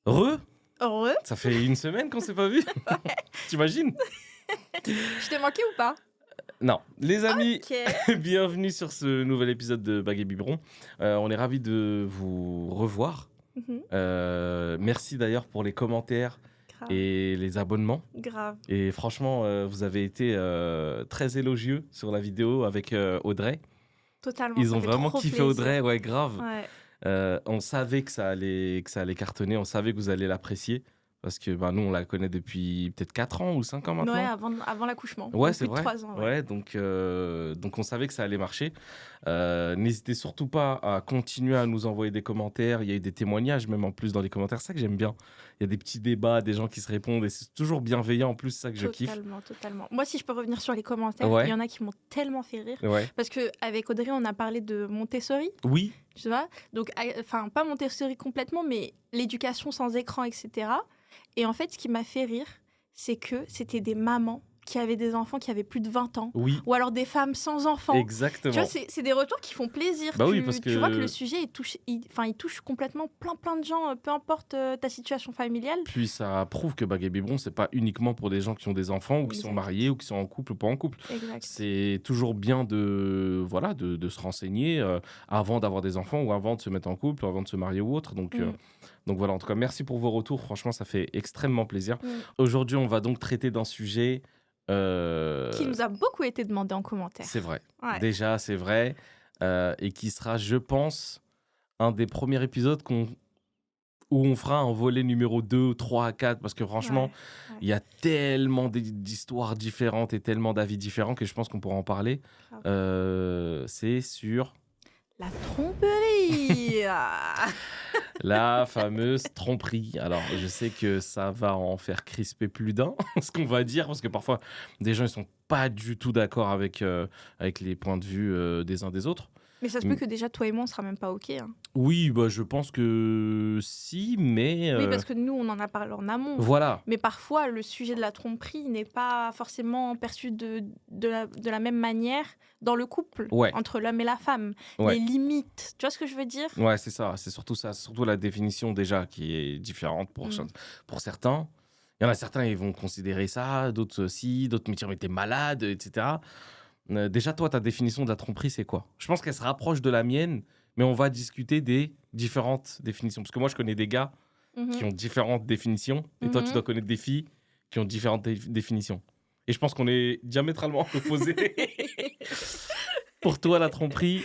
Heureux. Ça fait une semaine qu'on s'est pas vu. Ouais. T'imagines? Je t'ai manqué ou pas? Non. Les amis, Ok. bienvenue sur ce nouvel épisode de Bagues et Biberon. On est ravis de vous revoir. Mhm. Merci d'ailleurs pour les commentaires Grave. et les abonnements. Grave. Et franchement, vous avez été très élogieux sur la vidéo avec Audrey. Totalement. Ils Ça ont fait vraiment trop kiffé plaisir. Audrey, ouais, grave. Ouais. On savait que ça allait cartonner, on savait que vous allez l'apprécier. Parce que nous, on la connaît depuis peut-être 4 ans ou 5 ans maintenant. Ouais, avant l'accouchement. Ouais, Donc c'est plus de vrai. 3 ans. Ouais. Ouais, donc on savait que ça allait marcher. N'hésitez surtout pas à continuer à nous envoyer des commentaires. Il y a eu des témoignages même en plus dans les commentaires. C'est ça que j'aime bien. Il y a des petits débats, des gens qui se répondent et c'est toujours bienveillant. En plus, c'est ça que je kiffe. Totalement. Moi, si je peux revenir sur les commentaires, Ouais. il y en a qui m'ont tellement fait rire. Ouais. Parce qu'avec Audrey, on a parlé de Montessori, Oui. tu vois. Donc, enfin, pas Montessori complètement, mais l'éducation sans écran, etc. Et en fait, ce qui m'a fait rire, c'est que c'était des mamans qui avaient des enfants qui avaient plus de 20 ans. Oui. Ou alors des femmes sans enfants. Exactement. Tu vois, c'est des retours qui font plaisir. Bah oui, parce Tu vois que que- le sujet, il touche complètement plein de gens, peu importe ta situation familiale. Puis ça prouve que Bagues et Biberon, c'est pas uniquement pour des gens qui ont des enfants ou qui sont Exact. mariés ou qui sont en couple ou pas en couple. Exact. C'est toujours bien de se renseigner avant d'avoir des enfants ou avant de se mettre en couple ou avant de se marier ou autre. Donc voilà, en tout cas, merci pour vos retours. Franchement, ça fait extrêmement plaisir. Aujourd'hui, on va donc traiter d'un sujet... Qui nous a beaucoup été demandé en commentaire. C'est vrai. Ouais. Déjà, c'est vrai. Et qui sera, je pense, un des premiers épisodes où on fera un volet numéro 2, 3, 4, parce que franchement, Ouais. il y a tellement d'histoires différentes et tellement d'avis différents que je pense qu'on pourra en parler. C'est sur La tromperie. la fameuse tromperie. Alors, je sais que ça va en faire crisper plus d'un, ce qu'on va dire, parce que parfois, des gens, ils sont pas du tout d'accord avec les points de vue des uns des autres. Mais ça se peut que déjà, toi et moi, on sera même pas OK. Hein. Oui, je pense que si, mais... Oui, parce que nous, on en a parlé en amont. Voilà. Mais parfois, le sujet de la tromperie n'est pas forcément perçu de la même manière dans le couple, entre l'homme et la femme. Ouais. Les limites, tu vois ce que je veux dire? Ouais, c'est ça. C'est surtout ça. C'est surtout la définition déjà qui est différente pour certains. Il y en a certains, ils vont considérer ça, d'autres aussi, d'autres me diront, mais t'es malade, etc. Déjà, toi, ta définition de la tromperie, c'est quoi? Je pense qu'elle se rapproche de la mienne, mais on va discuter des différentes définitions. Parce que moi, je connais des gars qui ont différentes définitions, et toi, tu dois connaître des filles qui ont différentes définitions. Et je pense qu'on est diamétralement opposés. Pour toi, la tromperie,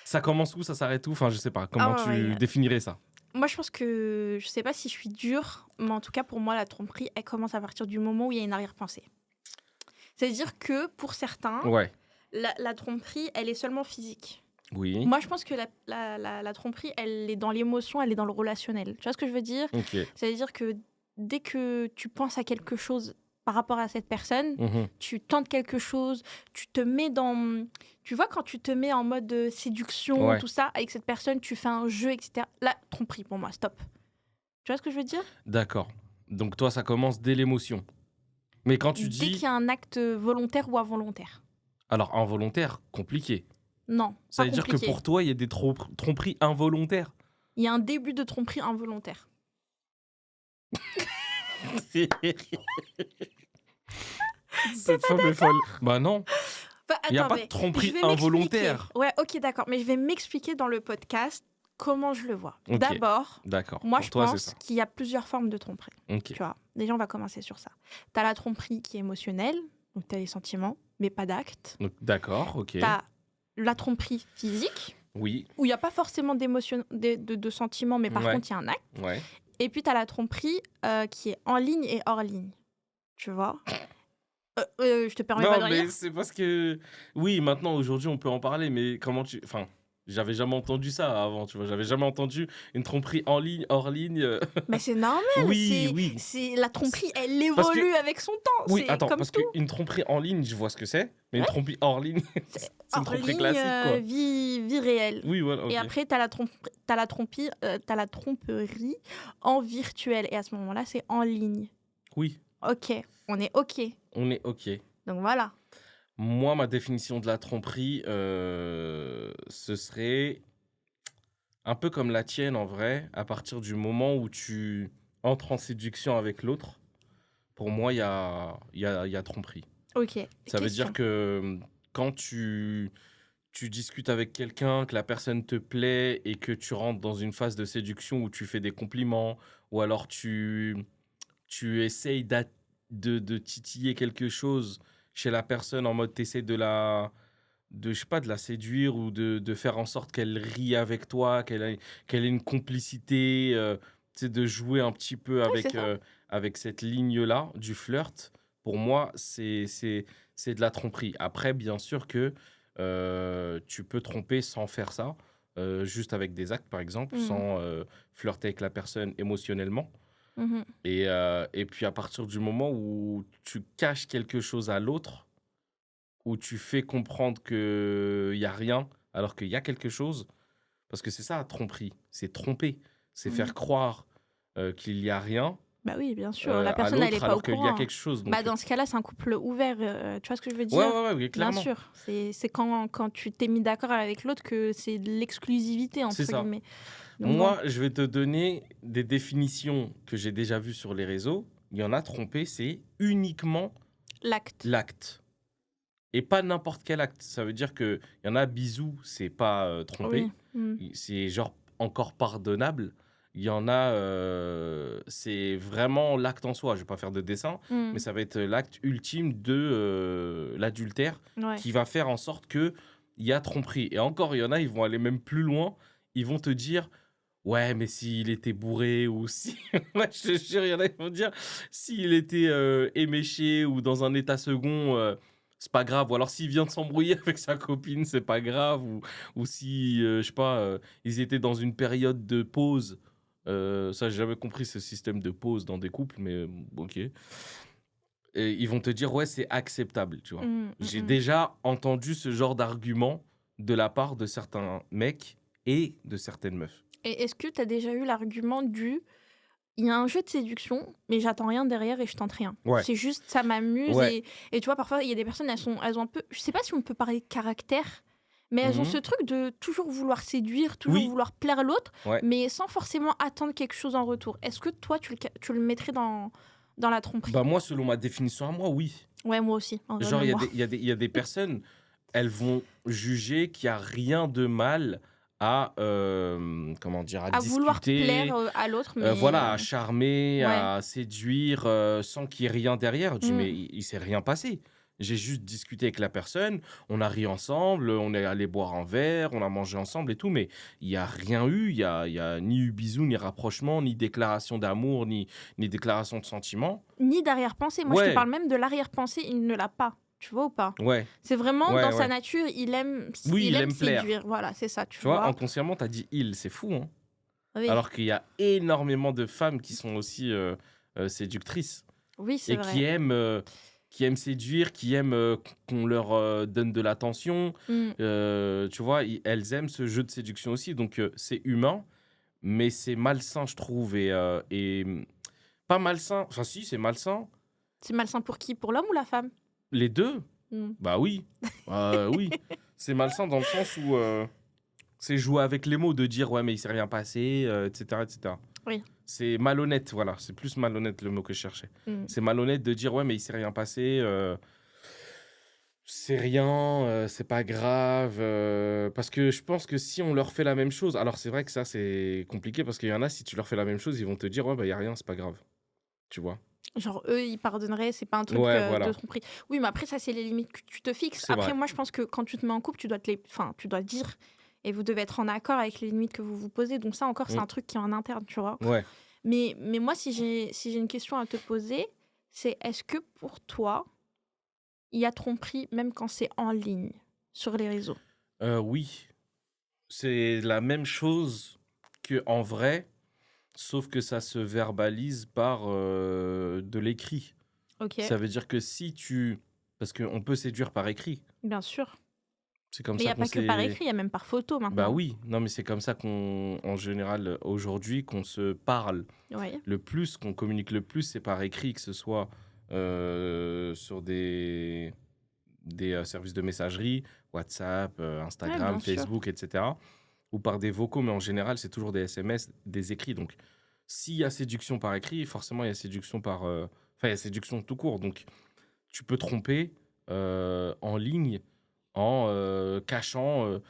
ça commence où, ça s'arrête où? Enfin, je sais pas, comment tu définirais ça? Moi, je pense que, je sais pas si je suis dure, mais en tout cas, pour moi, la tromperie, elle commence à partir du moment où il y a une arrière-pensée. C'est-à-dire que, pour certains, la tromperie, elle est seulement physique. Oui. Moi, je pense que la tromperie, elle est dans l'émotion, elle est dans le relationnel. Tu vois ce que je veux dire? C'est-à-dire que dès que tu penses à quelque chose par rapport à cette personne, tu tentes quelque chose, tu te mets dans... Tu vois, quand tu te mets en mode séduction, tout ça, avec cette personne, tu fais un jeu, etc. La tromperie, pour moi, stop. Tu vois ce que je veux dire? D'accord. Donc toi, ça commence dès l'émotion. Mais quand tu dis... Dès qu'il y a un acte volontaire ou involontaire. Alors, involontaire, compliqué. Non, ça veut dire que pour toi, il y a des tromperies involontaires? Il y a un début de tromperie involontaire. Cette femme est folle. Bah non. Il n'y a pas de tromperie involontaire. Ouais, ok, d'accord. Mais je vais m'expliquer dans le podcast comment je le vois. D'abord, moi, je pense qu'il y a plusieurs formes de tromperie. Tu vois, déjà, on va commencer sur ça. Tu as la tromperie qui est émotionnelle, donc tu as les sentiments, mais pas d'actes. D'accord, ok. Tu as la tromperie physique, où il n'y a pas forcément d'émotion, de sentiments, mais par contre, il y a un acte. Et puis, tu as la tromperie qui est en ligne et hors ligne. Tu vois? Je te permets pas de rire. Non, mais c'est parce que... Oui, maintenant, aujourd'hui, on peut en parler, mais comment tu... Enfin, j'avais jamais entendu ça avant, tu vois. J'avais jamais entendu une tromperie en ligne, hors ligne. Mais c'est normal. C'est la tromperie, elle évolue avec son temps. Oui, attends, comme parce tout. qu'une tromperie en ligne, je vois ce que c'est. Mais une tromperie hors ligne, c'est une tromperie classique, quoi. Vie réelle. Oui, voilà, okay. Et après, t'as la tromperie en virtuel. Et à ce moment-là, c'est en ligne. Oui. Ok, on est ok. On est ok. Donc voilà. Moi, ma définition de la tromperie, ce serait un peu comme la tienne en vrai, à partir du moment où tu entres en séduction avec l'autre, pour moi, il y a tromperie. Ok, Ça veut dire question. que quand tu discutes avec quelqu'un, que la personne te plaît et que tu rentres dans une phase de séduction où tu fais des compliments ou alors tu essayes de titiller quelque chose chez la personne en mode tu essaies je sais pas, de la séduire ou de faire en sorte qu'elle rie avec toi, qu'elle ait une complicité, tu sais, de jouer un petit peu Oui, c'est ça. avec cette ligne-là du flirt. Pour moi, c'est de la tromperie. Après, bien sûr que tu peux tromper sans faire ça, juste avec des actes, par exemple, Mhm. sans flirter avec la personne émotionnellement. Mhm. Et puis, à partir du moment où tu caches quelque chose à l'autre, où tu fais comprendre qu'il y a rien alors qu'il y a quelque chose, parce que c'est ça, la tromperie, c'est tromper, c'est Mhm. faire croire qu'il y a rien Bah oui, bien sûr. La à personne, elle est l'autre pas au alors qu'il y a courant, hein. quelque chose. Bah, Donc, dans ce cas-là, c'est un couple ouvert. Tu vois ce que je veux ouais, dire? ouais, ouais, oui, Bien clairement, sûr. C'est quand tu t'es mis d'accord avec l'autre que c'est de l'exclusivité, c'est entre ça. guillemets. Donc bon, Moi, je vais te donner des définitions que j'ai déjà vues sur les réseaux. Il y en a tromper, c'est uniquement l'acte. l'acte. Et pas n'importe quel acte. Ça veut dire qu'il y en a, bisous, c'est pas tromper. Oui. Mhm. C'est genre encore pardonnable. Il y en a, c'est vraiment l'acte en soi. Je vais pas faire de dessin, mais Mhm. ça va être l'acte ultime de l'adultère Ouais. qui va faire en sorte qu'il y a tromperie. Et encore, il y en a, ils vont aller même plus loin. Ils vont te dire, ouais, mais s'il était bourré ou si. Ouais, je te jure, il y en a qui vont dire, s'il était éméché ou dans un état second, c'est pas grave. Ou alors s'il vient de s'embrouiller avec sa copine, c'est pas grave. Ou si, je sais pas, ils étaient dans une période de pause. Ça, j'ai jamais compris ce système de pause dans des couples, mais ok. Et ils vont te dire, ouais, c'est acceptable, tu vois. Mhm. J'ai Mhm. déjà entendu ce genre d'argument de la part de certains mecs et de certaines meufs. Et est-ce que tu as déjà eu l'argument du il y a un jeu de séduction, mais j'attends rien derrière et je tente rien. Ouais, C'est juste, ça m'amuse. ouais. Et tu vois, parfois, il y a des personnes, elles ont un peu. Je sais pas si on peut parler de caractère, mais elles ont ce Mhm. truc de toujours vouloir séduire, toujours Oui, vouloir plaire à l'autre, ouais. mais sans forcément attendre quelque chose en retour. Est-ce que toi, tu le mettrais dans la tromperie? Bah moi, selon ma définition à moi, oui. Ouais, moi aussi. En vrai, Genre, même moi. il y a des personnes, elles vont juger qu'il y a rien de mal à, comment dire, à À vouloir plaire discuter, à l'autre, voilà, à mais. charmer, Ouais. à séduire, sans qu'il y ait rien derrière. Je dis: «Mais Mm. il s'est rien passé. J'ai juste discuté avec la personne, on a ri ensemble, on est allé boire un verre, on a mangé ensemble et tout, mais il y a rien eu, il y a ni eu bisous, ni rapprochement, ni déclaration d'amour, ni déclaration de sentiment». Ni d'arrière-pensée. Moi, je te Ouais, parle même de l'arrière-pensée. Il ne l'a pas. Tu vois ou pas? ouais, C'est vraiment ouais, dans sa ouais. nature, Oui, il il aime aime plaire. séduire. Voilà, c'est ça, tu Tu vois, vois? inconsciemment, tu as dit «il», c'est fou, hein? Oui, Alors qu'il y a énormément de femmes qui sont aussi, séductrices oui, c'est et vrai. qui aiment séduire, qui aiment, qu'on leur, donne de l'attention. Mmh. Tu vois? Elles aiment ce jeu de séduction aussi, donc c'est humain, mais c'est malsain, je trouve pas malsain, enfin si, c'est malsain. C'est malsain pour qui? Pour l'homme ou la femme? Les 2. Mmh. Bah oui, oui. C'est malsain dans le sens où, c'est jouer avec les mots de dire: «Ouais, mais il s'est rien passé», et cetera et cetera. Oui. C'est malhonnête, voilà, c'est plus malhonnête le mot que je cherchais. Mmh. C'est malhonnête de dire: «Ouais, mais il s'est rien passé, c'est rien, c'est pas grave», parce que je pense que si on leur fait la même chose, alors c'est vrai que ça, c'est compliqué parce qu'il y en a, si tu leur fais la même chose, ils vont te dire: «Ouais, bah, il y a rien, c'est pas grave». Tu vois? Genre, eux, ils pardonneraient, c'est pas un truc, Ouais, de voilà, tromperie. Oui, mais après ça, c'est les limites que tu te fixes. c'est Après, vrai. moi, je pense que quand tu te mets en couple, tu dois dire et vous devez être en accord avec les limites que vous vous posez. Donc ça encore, c'est Mmh, un truc qui est en interne, tu vois? ouais. Mais moi, si j'ai une question à te poser, c'est est-ce que pour toi, il y a tromperie même quand c'est en ligne, sur les réseaux? Oui, c'est la même chose qu'en vrai, sauf que ça se verbalise par, de l'écrit. OK, Ça veut dire que si tu parce qu'on peut séduire par écrit. bien sûr. C'est comme Mais il y ça a qu'on pas que par s'est écrit, il y a même par photo bah, maintenant. oui, non, mais c'est comme ça en général, aujourd'hui, qu'on se parle Oui. le plus, qu'on communique le plus, c'est par écrit, que ce soit, sur des services de messagerie, WhatsApp, Ouais, Instagram, bien sûr. Facebook et cetera, ou par des vocaux, mais en général, c'est toujours des SMS, des écrits. Donc, s'il y a séduction par écrit, forcément, il y a séduction il y a séduction tout court. Donc, tu peux tromper en ligne en cachant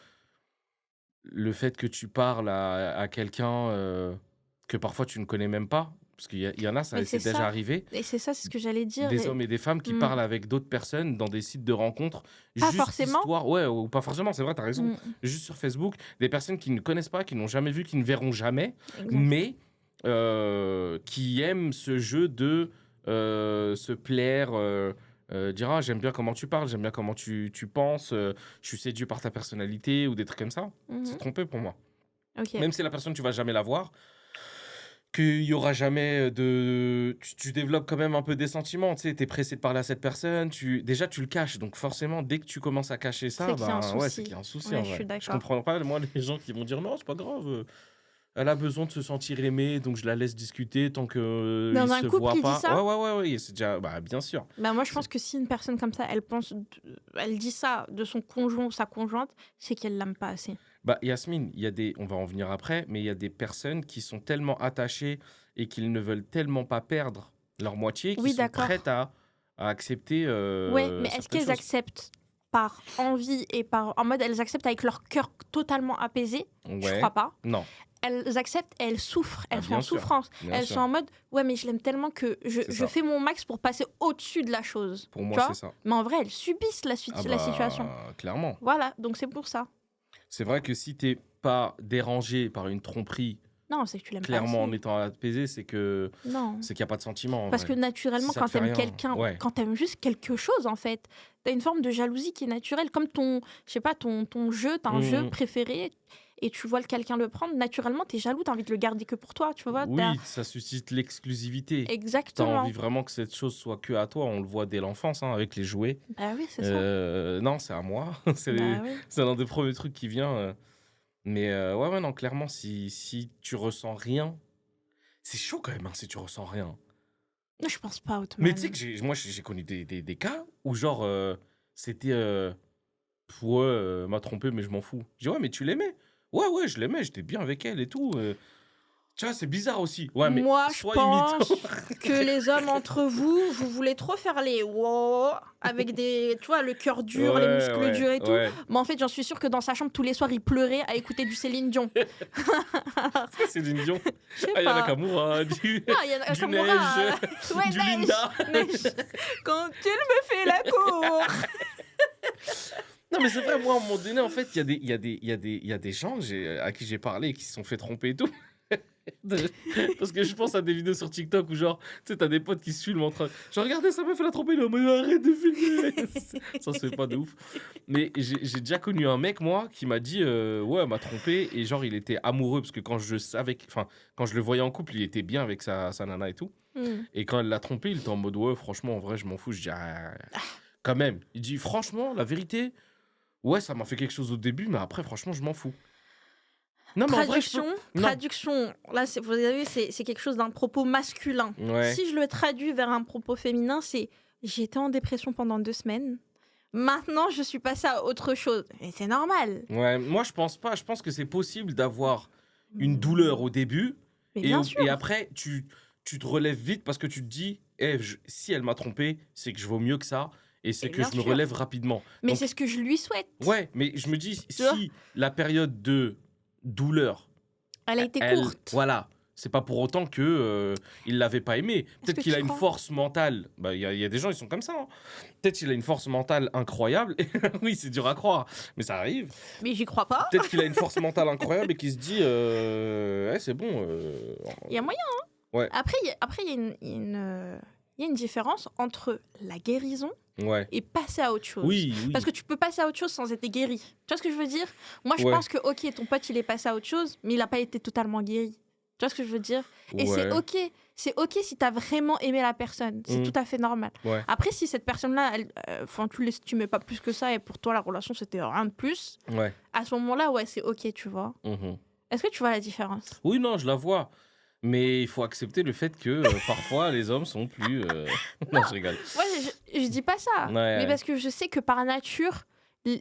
le fait que tu parles à quelqu'un que parfois tu ne connais même pas. Parce qu'il y en a, Mais c'est c'est déjà ça. arrivé. Et c'est ça, c'est ce que j'allais dire. Des hommes et des femmes qui Mm. parlent avec d'autres personnes dans des sites de rencontres. Pas Juste forcément. histoire, ouais, ou pas forcément, c'est vrai, t'as raison. Juste sur Facebook, des personnes qui ne connaissent pas, qui n'ont jamais vu, qui ne verront jamais, Exact. mais qui aiment ce jeu de se plaire, dire ah, j'aime bien comment tu parles, j'aime bien comment tu penses, je suis séduit par ta personnalité ou des trucs comme ça. C'est trompé pour moi. Ok. Même si la personne, tu vas jamais la voir, qu'il y aura jamais de... Tu développes quand même un peu des sentiments, tu sais, t'es pressé de parler à cette personne, déjà tu le caches, donc forcément, dès que tu commences à cacher ça, C'est qu'il y a un ouais, souci. c'est qu'il y a un souci Ouais, en je vrai. suis d'accord. Je comprends pas, moi, les gens qui vont dire non, c'est pas grave, elle a besoin de se sentir aimée, donc je la laisse discuter tant que Dans il un se couple voit qui dit pas. ça Ouais, c'est déjà, bah, bien sûr. Bah moi, je pense que si une personne comme ça, elle dit ça de son conjoint ou sa conjointe, c'est qu'elle l'aime pas assez. Bah, Yasmine, on va en venir après, mais il y a des personnes qui sont tellement attachées et qu'ils ne veulent tellement pas perdre leur moitié, qui Oui, sont d'accord. prêtes à accepter Ouais, mais est-ce certaines qu'elles choses. acceptent par envie et en mode elles acceptent avec leur cœur totalement apaisé? Je Ouais. crois pas. Non, Elles acceptent et elles souffrent, elles sont bien en sûr, souffrance. bien Elles sûr. sont en mode ouais, mais je l'aime tellement que C'est je ça. fais mon max pour passer au-dessus de la chose. Pour Tu moi, vois c'est ça. Mais en vrai, elles subissent la Ah situation. bah, clairement. Voilà, donc c'est pour ça. C'est vrai que si t'es pas dérangé par une tromperie, Non, c'est que tu l'aimes pas clairement en assez. étant apaisé, Non. c'est qu'il n'y a pas de sentiment en Parce que vrai. naturellement, Si ça quand te fait t'aimes rien, quelqu'un, ouais. quand t'aimes juste quelque chose, en fait, t'as une forme de jalousie qui est naturelle. Comme je sais pas, ton jeu, t'as un jeu préféré et tu vois quelqu'un le prendre, naturellement, t'es jaloux, t'as envie de le garder que pour toi, tu vois. Oui, ça suscite l'exclusivité. T'as Exactement. envie vraiment que cette chose soit que à toi. On le voit dès l'enfance hein, avec les jouets. Bah oui, c'est ça. Non, c'est à moi. Bah oui. C'est l'un des premiers trucs qui vient. Mais ouais, non, clairement, si tu ressens rien, c'est chaud quand même hein, si tu ressens rien. Non, je pense pas, Mais Othman. tu sais que moi, j'ai connu des cas où genre, c'était... ouais, m'a trompé, mais je m'en fous. Je dis, ouais, mais tu l'aimais? Ouais, je l'aimais, j'étais bien avec elle et tout. Tu vois, c'est bizarre aussi. Ouais, mais Moi, je sois pense imitant. que les hommes entre vous, vous voulez trop faire les wow avec tu vois, le cœur dur, les muscles durs et tout. Ouais. Mais en fait, j'en suis sûre que dans sa chambre, tous les soirs, il pleurait à écouter du Céline Dion. C'est Céline Dion. Je sais Ah, il y a pas. Nakamura, Non, il y a du Nakamura, neige, ouais, du neige, Linda. neige. Quand il me fait la cour. Non, mais c'est vrai, moi, à un moment donné, en fait, il y a des gens à qui j'ai parlé et qui se sont fait tromper et tout. Parce que je pense à des vidéos sur TikTok où, genre, tu sais, t'as des potes qui se filment en train. Genre, regardez, ça m'a fait la tromper. Non, mais arrête de filmer. Ça se fait pas de ouf. Mais j'ai déjà connu un mec, moi, qui m'a dit, ouais, elle m'a trompé. Et genre, il était amoureux parce que quand je le voyais en couple, il était bien avec sa nana et tout. Et quand elle l'a trompé, il était en mode, ouais, franchement, en vrai, je m'en fous. Je dis, quand même. Il dit, franchement, la vérité, ouais, ça m'a fait quelque chose au début, mais après, franchement, je m'en fous. Non, mais en vrai, Traduction, là, vous avez vu, c'est quelque chose d'un propos masculin. Ouais. Si je le traduis vers un propos féminin, c'est j'étais en dépression pendant 2 semaines. Maintenant, je suis passée à autre chose. Et c'est normal. Ouais, moi, je pense pas. Je pense que c'est possible d'avoir une douleur au début. Mais bien sûr. Et après, tu te relèves vite parce que tu te dis, si elle m'a trompé, c'est que je vaux mieux que ça. Et c'est que je me relève rapidement. Mais donc, c'est ce que je lui souhaite. Ouais, mais je me dis, si la période de douleur, elle a été courte. Voilà, c'est pas pour autant que il l'avait pas aimé. Peut-être qu'il a une force mentale. Bah, il y a des gens, ils sont comme ça. Hein. Peut-être qu'il a une force mentale incroyable. Oui, c'est dur à croire, mais ça arrive. Mais j'y crois pas. Peut-être qu'il a une force mentale incroyable et qu'il se dit, c'est bon. Il y a moyen. Hein. Ouais. Après, il y a une différence entre la guérison et passer à autre chose. Oui. Parce que tu peux passer à autre chose sans être guéri. Tu vois ce que je veux dire? Moi, je pense que, ok, ton pote, il est passé à autre chose, mais il n'a pas été totalement guéri. Tu vois ce que je veux dire? Et c'est ok. C'est ok si tu as vraiment aimé la personne. C'est tout à fait normal. Ouais. Après, si cette personne-là, tu l'estimais pas plus que ça et pour toi, la relation, c'était rien de plus, à ce moment-là, ouais, c'est ok, tu vois. Est-ce que tu vois la différence? Oui, non, je la vois. Mais il faut accepter le fait que parfois les hommes sont plus. Non, je rigole. Ouais, je dis pas ça. Mais parce que je sais que par nature,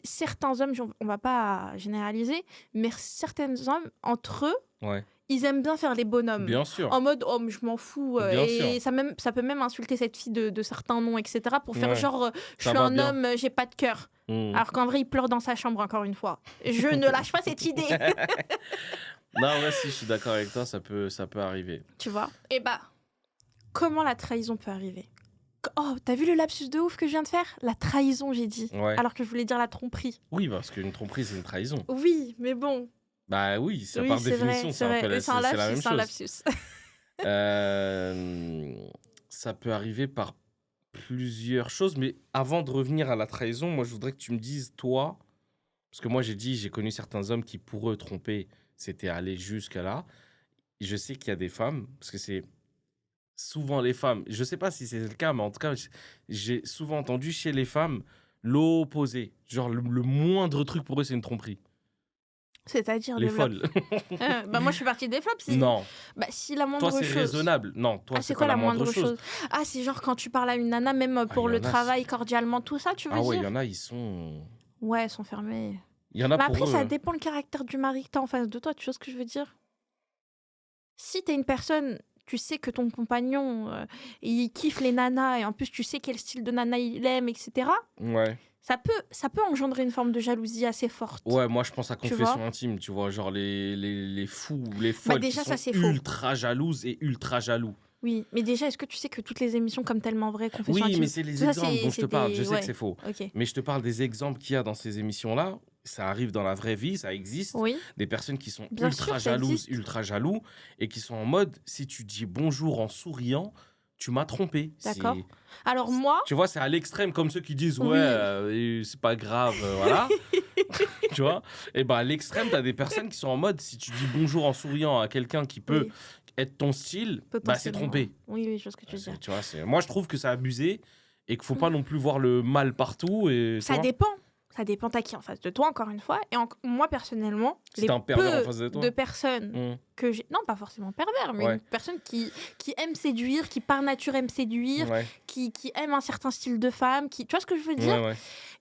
certains hommes, on va pas généraliser, mais certains hommes, entre eux, ils aiment bien faire les bonhommes. Bien sûr. En mode, oh, je m'en fous. Bien et sûr. ça peut même insulter cette fille de certains noms, etc. pour faire genre, je suis un homme, j'ai pas de cœur. Alors qu'en vrai, il pleure dans sa chambre, encore une fois. Je ne lâche pas cette idée. Non, ouais, si je suis d'accord avec toi, ça peut arriver. Tu vois? Et comment la trahison peut arriver? Oh, t'as vu le lapsus de ouf que je viens de faire? La trahison, j'ai dit. Alors que je voulais dire la tromperie. Oui, parce qu'une tromperie, c'est une trahison. Oui, mais bon. Bah oui, ça par définition, c'est un peu la même chose. C'est un lapsus. Ça peut arriver par plusieurs choses, mais avant de revenir à la trahison, moi, je voudrais que tu me dises, toi, parce que moi, j'ai connu certains hommes qui, pour eux, tromper, c'était aller jusqu'à là. Je sais qu'il y a des femmes, parce que c'est souvent les femmes, je sais pas si c'est le cas, mais en tout cas, j'ai souvent entendu chez les femmes l'opposé. Genre, le moindre truc pour eux, c'est une tromperie. C'est-à-dire les folles. Moi, je suis partie des flops. Non. Si la moindre chose... Toi, c'est raisonnable. Non, toi, c'est quoi la moindre chose? C'est genre quand tu parles à une nana, même pour le travail, cordialement, tout ça, tu veux dire? Ah ouais, il y en a, ils sont... Ouais, ils sont fermés. Il y en a mais pour après, eux, ça dépend le caractère du mari que t'as en face de toi, tu vois ce que je veux dire? Si t'es une personne... Tu sais que ton compagnon, il kiffe les nanas, et en plus, tu sais quel style de nana il aime, etc. Ouais. Ça peut engendrer une forme de jalousie assez forte. Ouais, moi, je pense à confession intime, tu vois. Genre les fous, les folles déjà, qui sont ultra jalouses et ultra jaloux. Oui, mais déjà, est-ce que tu sais que toutes les émissions comme Tellement Vrai, confession intime... Oui, mais c'est les exemples dont je te parle. Je sais que c'est faux. Okay. Mais je te parle des exemples qu'il y a dans ces émissions-là. Ça arrive dans la vraie vie, ça existe. Oui. Des personnes qui sont ultra jalouses, ultra jaloux, et qui sont en mode, si tu dis bonjour en souriant, tu m'as trompé. D'accord. Alors moi... Tu vois, c'est à l'extrême, comme ceux qui disent, c'est pas grave, voilà. Tu vois. Et à l'extrême, t'as des personnes qui sont en mode, si tu dis bonjour en souriant à quelqu'un qui peut être ton style, c'est trompé. Oui, je vois ce que tu veux dire. Tu vois, moi, je trouve que c'est abusé et qu'il faut pas non plus voir le mal partout. Et, ça dépend. Ça dépend t'as qui en face de toi, encore une fois. Et moi, personnellement, les un pervers en face de toi. De personnes que j'ai... Non, pas forcément pervers, mais une personne qui aime séduire, qui par nature aime séduire, qui aime un certain style de femme. Tu vois ce que je veux dire?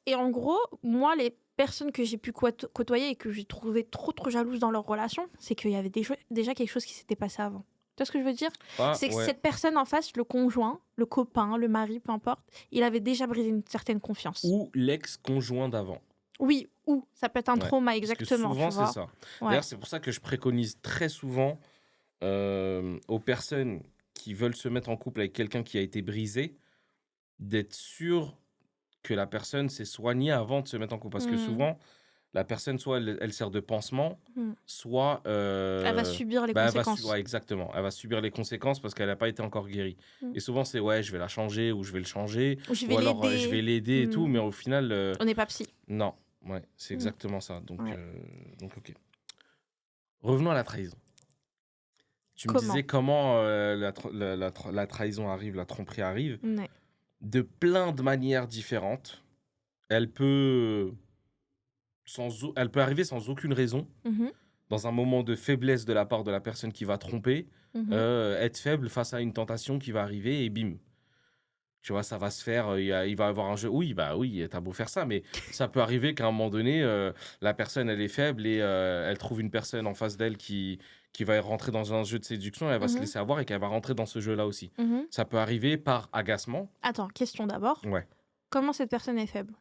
Et en gros, moi, les personnes que j'ai pu côtoyer et que j'ai trouvé trop jalouses dans leur relation, c'est qu'il y avait déjà quelque chose qui s'était passé avant. Tu vois ce que je veux dire? C'est que cette personne en face, le conjoint, le copain, le mari, peu importe, il avait déjà brisé une certaine confiance. Ou l'ex-conjoint d'avant. Oui, ou ça peut être un trauma, exactement. Parce que souvent, c'est ça. D'ailleurs, c'est pour ça que je préconise très souvent aux personnes qui veulent se mettre en couple avec quelqu'un qui a été brisé, d'être sûr que la personne s'est soignée avant de se mettre en couple. Parce que souvent... La personne, soit elle sert de pansement, soit... elle va subir les conséquences. Exactement. Elle va subir les conséquences parce qu'elle n'a pas été encore guérie. Et souvent, c'est je vais la changer ou je vais le changer. Ou je vais l'aider et tout. Mais au final... On n'est pas psy. Non, c'est exactement ça. Donc, ok. Revenons à la trahison. Tu me disais comment la trahison arrive, la tromperie arrive. De plein de manières différentes. Elle peut arriver sans aucune raison, dans un moment de faiblesse de la part de la personne qui va tromper, être faible face à une tentation qui va arriver et bim. Tu vois, ça va se faire, il va y avoir un jeu. Oui, t'as beau faire ça, mais ça peut arriver qu'à un moment donné, la personne, elle est faible et elle trouve une personne en face d'elle qui va rentrer dans un jeu de séduction, elle va se laisser avoir et qu'elle va rentrer dans ce jeu-là aussi. Ça peut arriver par agacement. Attends, question d'abord. Comment cette personne est faible?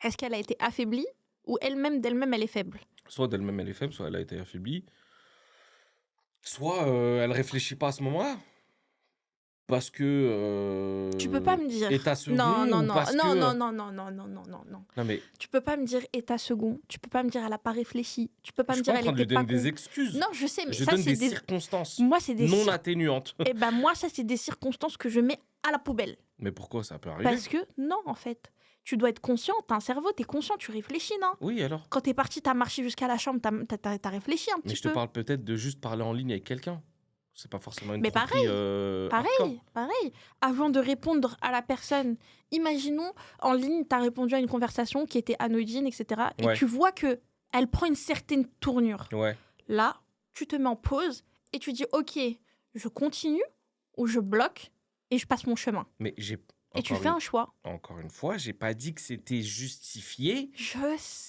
Est-ce qu'elle a été affaiblie? Ou d'elle-même, elle est faible? Soit d'elle-même, elle est faible, soit elle a été affaiblie. Soit elle réfléchit pas à ce moment-là. Parce que... tu peux pas me dire... État second non. Non, mais... Tu peux pas me dire état second. Tu peux pas me dire elle a pas réfléchi. Tu peux pas me dire elle était pas... Je suis en train de lui donner des excuses. Non, je sais, mais je ça, donne des circonstances non atténuantes. Et moi, ça, c'est des circonstances que je mets à la poubelle. Mais pourquoi ça peut arriver? Parce que, non, en fait... Tu dois être conscient, t'as un cerveau, t'es conscient, tu réfléchis, non? Oui, alors? Quand t'es parti, t'as marché jusqu'à la chambre, t'as réfléchi un petit peu. Mais je te parle peut-être de juste parler en ligne avec quelqu'un. C'est pas forcément une pareil. Avant de répondre à la personne, imaginons, en ligne, t'as répondu à une conversation qui était anodine, etc. Et tu vois qu'elle prend une certaine tournure. Là, tu te mets en pause et tu dis, OK, je continue ou je bloque et je passe mon chemin. Mais Et tu fais un choix. Encore une fois, j'ai pas dit que c'était justifié. Je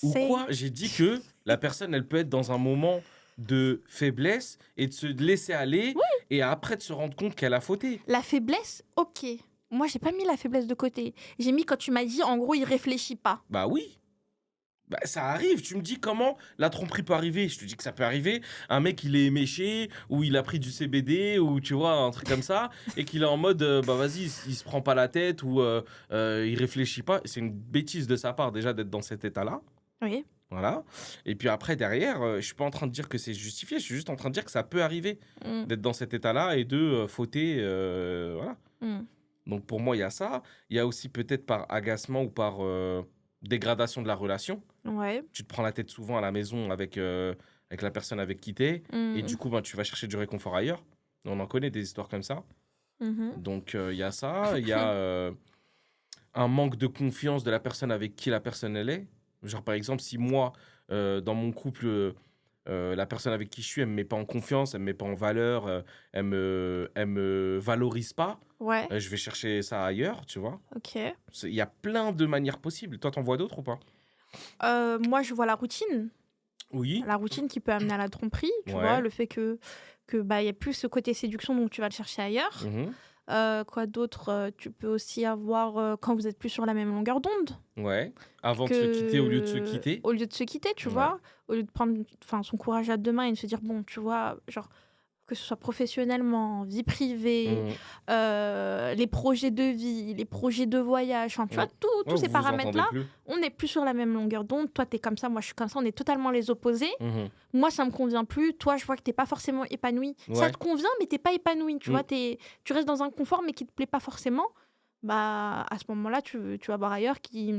Ou sais. quoi? J'ai dit que la personne, elle peut être dans un moment de faiblesse et de se laisser aller et après de se rendre compte qu'elle a fauté. La faiblesse, ok. Moi, j'ai pas mis la faiblesse de côté. J'ai mis quand tu m'as dit, en gros, il réfléchit pas. Bah oui. Bah, ça arrive. Tu me dis comment la tromperie peut arriver. Je te dis que ça peut arriver. Un mec, il est éméché ou il a pris du CBD ou tu vois, un truc comme ça et qu'il est en mode, bah vas-y, il se prend pas la tête ou il réfléchit pas. C'est une bêtise de sa part déjà d'être dans cet état-là. Oui. Voilà. Et puis après, derrière, je suis pas en train de dire que c'est justifié. Je suis juste en train de dire que ça peut arriver d'être dans cet état-là et de fauter. Voilà. Donc pour moi, il y a ça. Il y a aussi peut-être par agacement ou par dégradation de la relation. Ouais. Tu te prends la tête souvent à la maison avec la personne avec qui t'es. Et du coup, ben, tu vas chercher du réconfort ailleurs. On en connaît des histoires comme ça. Donc il y a ça. Il y a un manque de confiance de la personne avec qui la personne elle est. Genre par exemple, si moi, dans mon couple, la personne avec qui je suis, elle me met pas en confiance, elle me met pas en valeur, elle me valorise pas, Ouais. je vais chercher ça ailleurs, tu vois. Ok. Il y a plein de manières possibles. Toi, t'en vois d'autres ou pas? Moi, je vois la routine. Oui. La routine qui peut amener à la tromperie, tu Ouais. vois, le fait que bah, y a plus ce côté séduction, donc tu vas le chercher ailleurs. Quoi d'autre? Tu peux aussi avoir quand vous êtes plus sur la même longueur d'onde. Ouais. Avant de se quitter au lieu de se quitter. Au lieu de se quitter, tu Ouais. vois, au lieu de prendre son courage à deux mains et de se dire, bon, tu vois, genre, que ce soit professionnellement, vie privée, les projets de vie, les projets de voyage, enfin, tu vois, tous ces vous paramètres-là, entendez plus. on n'est plus sur la même longueur d'onde. Toi, t'es comme ça, moi, je suis comme ça, on est totalement les opposés. Moi, ça me convient plus. Toi, je vois que t'es pas forcément épanoui. Ça Ouais. te convient, mais t'es pas épanoui. Tu vois, tu restes dans un confort, mais qui te plaît pas forcément. Bah, à ce moment-là, tu vas voir ailleurs qui...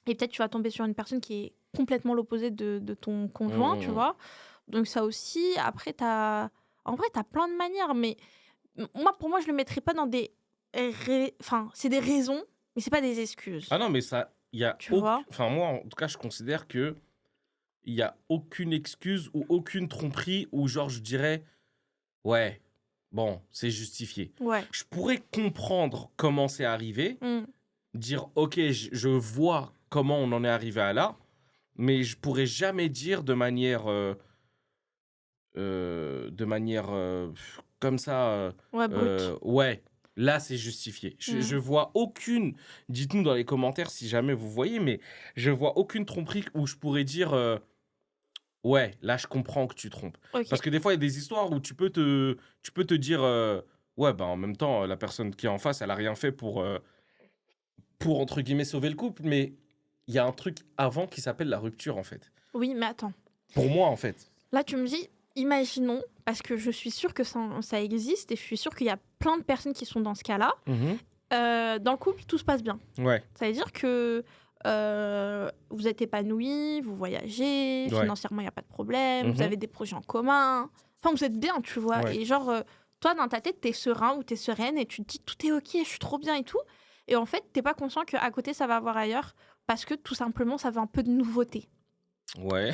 Et peut-être tu vas tomber sur une personne qui est complètement l'opposé de ton conjoint, tu vois. Donc ça aussi, après, en vrai, t'as plein de manières, mais pour moi, je le mettrais pas dans des... Enfin, c'est des raisons, mais c'est pas des excuses. Ah non, mais ça, il y a... Tu vois? Enfin, moi, en tout cas, je considère que il y a aucune excuse ou aucune tromperie où, genre, je dirais, ouais, bon, c'est justifié. Ouais. Je pourrais comprendre comment c'est arrivé, dire, ok, je vois comment on en est arrivé à là, mais je pourrais jamais dire de manière comme ça, Ouais, brut. ouais, là c'est justifié. Je vois aucune, dites-nous dans les commentaires si jamais vous voyez, mais je vois aucune tromperie où je pourrais dire, ouais, là je comprends que tu trompes. Ok. Parce que des fois il y a des histoires où tu peux te dire, ouais, bah en même temps, la personne qui est en face, elle a rien fait pour entre guillemets sauver le couple, mais il y a un truc avant qui s'appelle la rupture en fait. Oui, mais attends. Pour moi en fait. Là, tu me dis, imaginons, parce que je suis sûre que ça existe et je suis sûre qu'il y a plein de personnes qui sont dans ce cas-là. Dans le couple, tout se passe bien. Ouais. Ça veut dire que vous êtes épanouis, vous voyagez, financièrement, il n'y a pas de problème, vous avez des projets en commun. Enfin, vous êtes bien, tu vois. Ouais. Et genre, toi, dans ta tête, t'es serein ou t'es sereine et tu te dis, tout est OK, je suis trop bien et tout. Et en fait, t'es pas conscient qu'à côté, ça va avoir ailleurs parce que tout simplement, ça veut un peu de nouveauté. Ouais.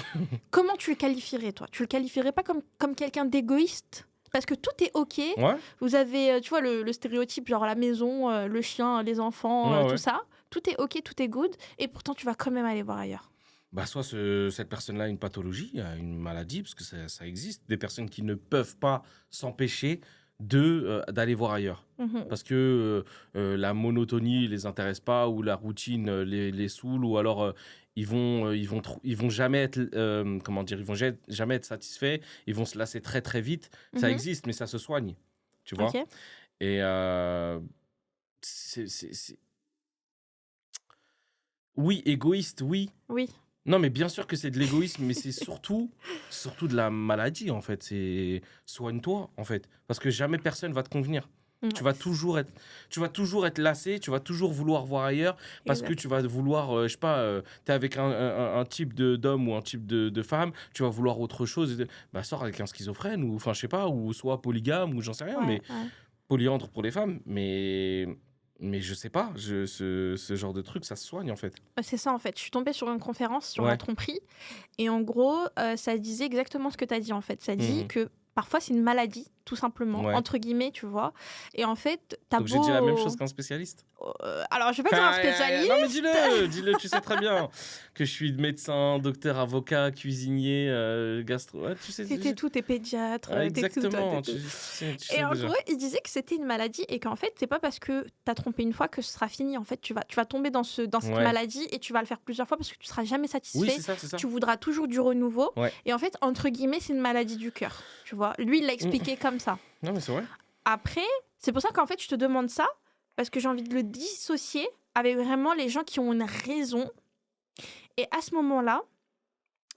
Comment tu le qualifierais, toi? Tu le qualifierais pas comme quelqu'un d'égoïste? Parce que tout est OK. Ouais. Vous avez, tu vois, le stéréotype, genre la maison, le chien, les enfants, tout ça. Tout est OK, tout est good. Et pourtant, tu vas quand même aller voir ailleurs. Bah, soit cette personne-là a une pathologie, a une maladie, parce que ça existe. Des personnes qui ne peuvent pas s'empêcher d'aller voir ailleurs. Parce que la monotonie les intéresse pas, ou la routine les saoule, ou alors ils vont jamais être, comment dire, ils vont jamais être satisfaits, ils vont se lasser très très vite. Ça existe, mais ça se soigne, tu vois. Ok. Et oui, égoïste, oui. Oui. Non, mais bien sûr que c'est de l'égoïsme, mais c'est surtout de la maladie, en fait. C'est soigne-toi, en fait. Parce que jamais personne va te convenir. Ouais. Tu vas toujours être lassé, tu vas toujours vouloir voir ailleurs, parce que tu vas vouloir, je sais pas, t'es avec un type d'homme ou un type de femme, tu vas vouloir autre chose. Bah, sors avec un schizophrène, ou enfin, je sais pas, ou soit polygame, ou j'en sais rien, mais polyandre pour les femmes, mais je sais pas, ce genre de truc, ça se soigne en fait. C'est ça en fait. Je suis tombée sur une conférence sur la tromperie et en gros, ça disait exactement ce que tu as dit en fait. Ça dit que parfois c'est une maladie, tout simplement, entre guillemets, tu vois. Et en fait, t'as Donc j'ai dit la même chose qu'un spécialiste. Alors, je vais pas dire un spécialiste. Non, mais dis-le, tu sais très bien que je suis médecin, docteur, avocat, cuisinier, gastro. Ouais, tu sais. T'es tout, t'es pédiatre. Exactement. Tu et en gros, il disait que c'était une maladie et qu'en fait, c'est pas parce que t'as trompé une fois que ce sera fini. En fait, tu vas tomber dans cette maladie et tu vas le faire plusieurs fois parce que tu seras jamais satisfait. Oui, c'est ça. Tu voudras toujours du renouveau. Et en fait, entre guillemets, c'est une maladie du cœur. Tu vois, lui, il l'a expliqué comme ça. Non, mais c'est vrai. Après, c'est pour ça qu'en fait, je te demande ça parce que j'ai envie de le dissocier avec vraiment les gens qui ont une raison. Et à ce moment-là,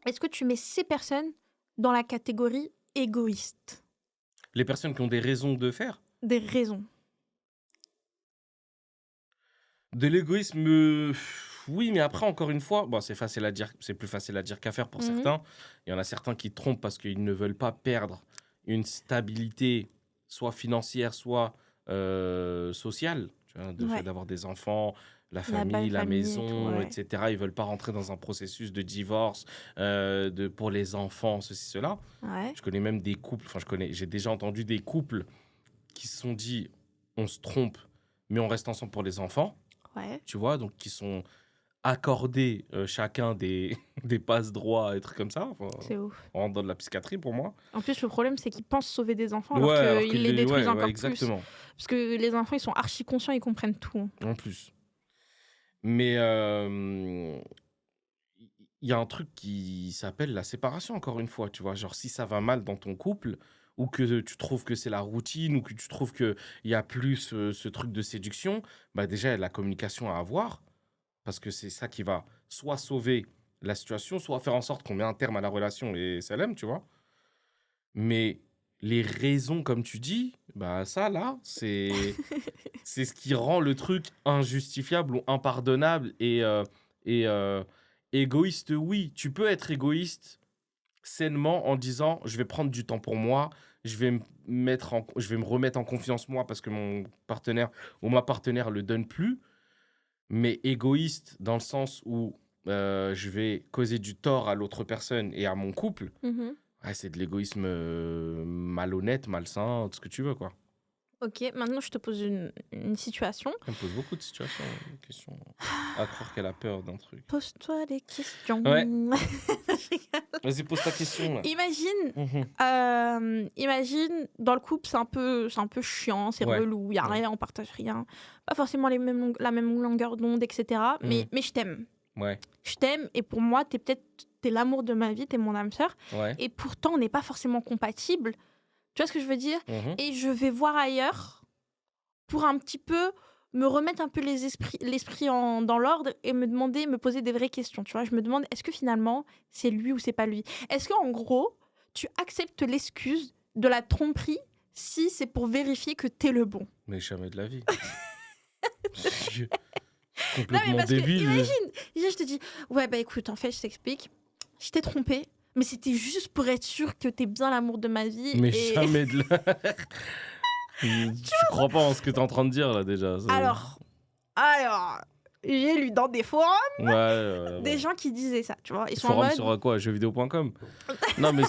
est-ce que tu mets ces personnes dans la catégorie égoïste? Les personnes qui ont des raisons de faire? Des raisons. De l'égoïsme, oui, mais après, encore une fois, bon, c'est plus facile à dire qu'à faire pour certains. Il y en a certains qui trompent parce qu'ils ne veulent pas perdre une stabilité, soit financière, soit sociale, tu vois, de fait d'avoir des enfants, la famille, la maison, etc. Ils veulent pas rentrer dans un processus de divorce pour les enfants, ceci, cela. Je connais même des couples, j'ai déjà entendu des couples qui se sont dit, on se trompe, mais on reste ensemble pour les enfants. Tu vois, donc qui sont accordés chacun des passe-droits et trucs comme ça. C'est ouf. On rentre dans de la psychiatrie pour moi. En plus, le problème, c'est qu'ils pensent sauver des enfants alors qu'ils les détruisent encore exactement. plus. Parce que les enfants, ils sont archi conscients, ils comprennent tout. En plus. Mais il y a un truc qui s'appelle la séparation, encore une fois. Tu vois, genre si ça va mal dans ton couple, ou que tu trouves que c'est la routine, ou que tu trouves qu'il n'y a plus ce truc de séduction, bah déjà, il y a la communication à avoir, parce que c'est ça qui va soit sauver la situation, soit faire en sorte qu'on met un terme à la relation et ça l'aime, tu vois. Mais les raisons, comme tu dis, bah ça, là, c'est ce qui rend le truc injustifiable ou impardonnable et égoïste. Oui, tu peux être égoïste sainement en disant je vais prendre du temps pour moi, je vais me remettre en confiance moi parce que mon partenaire ou ma partenaire le donne plus, mais égoïste dans le sens où je vais causer du tort à l'autre personne et à mon couple. C'est de l'égoïsme malhonnête, malsain, tout ce que tu veux, quoi. Ok, maintenant je te pose une situation. Elle me pose beaucoup de situations, des questions. À croire qu'elle a peur d'un truc. Pose-toi des questions. Ouais. Vas-y, pose ta question. Là. Imagine, dans le couple, c'est un peu chiant, c'est relou, il n'y a rien, on partage rien. Pas forcément la même longueur d'onde, etc. Mais je t'aime. Je t'aime et pour moi, t'es l'amour de ma vie, t'es mon âme sœur. Et pourtant, on n'est pas forcément compatibles. Tu vois ce que je veux dire? Et je vais voir ailleurs pour un petit peu me remettre un peu l'esprit dans l'ordre et me poser des vraies questions. Tu vois, je me demande, est-ce que finalement, c'est lui ou c'est pas lui? Est-ce qu'en gros, tu acceptes l'excuse de la tromperie si c'est pour vérifier que t'es le bon? Mais jamais de la vie. Complètement débile. Imagine, je te dis, ouais, bah écoute, en fait, je t'explique, je t'ai trompé. Mais c'était juste pour être sûr que t'es bien l'amour de ma vie. Mais jamais de la... Tu crois pas en ce que t'es en train de dire, là, déjà. Alors, j'ai lu dans des forums des gens qui disaient ça, tu vois. Ils sont forums en mode... sur quoi? Jeuxvideo.com. Non, mais...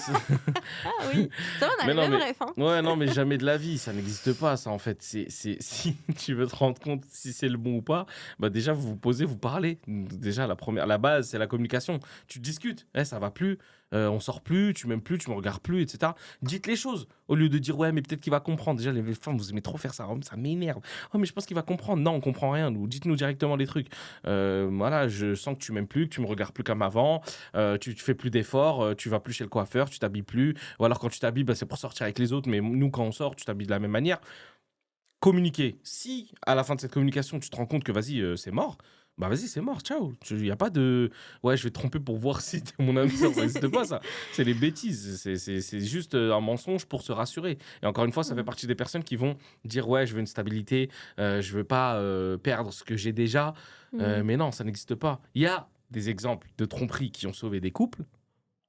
Ah oui, ça va, on a le même ref. Hein. Ouais, non, mais jamais de la vie, ça n'existe pas, ça, en fait. Si tu veux te rendre compte si c'est le bon ou pas, bah déjà, vous vous posez, vous parlez. Déjà, la base, c'est la communication. Tu discutes. Ça va plus, on sort plus, tu m'aimes plus, tu me regardes plus, etc. Dites les choses, au lieu de dire, ouais, mais peut-être qu'il va comprendre. Déjà, les femmes, vous aimez trop faire ça. Oh, ça m'énerve. Oh, mais je pense qu'il va comprendre. Non, on comprend rien, nous. Dites-nous directement les trucs. Voilà, je sens que tu m'aimes plus, que tu me regardes plus comme avant, tu fais plus d'efforts, tu vas plus chez le coiffeur, tu t'habilles plus, ou alors quand tu t'habilles, bah, c'est pour sortir avec les autres, mais nous, quand on sort, tu t'habilles de la même manière. Communiquer. Si, à la fin de cette communication, tu te rends compte que, vas-y, c'est mort, bah vas-y, c'est mort, ciao. Il n'y a pas de... Ouais, je vais te tromper pour voir si t'es mon ami, ça n'existe pas, ça. C'est les bêtises, c'est juste un mensonge pour se rassurer. Et encore une fois, ça fait partie des personnes qui vont dire, ouais, je veux une stabilité, je veux pas perdre ce que j'ai déjà. Mais non, ça n'existe pas. Il y a des exemples de tromperies qui ont sauvé des couples.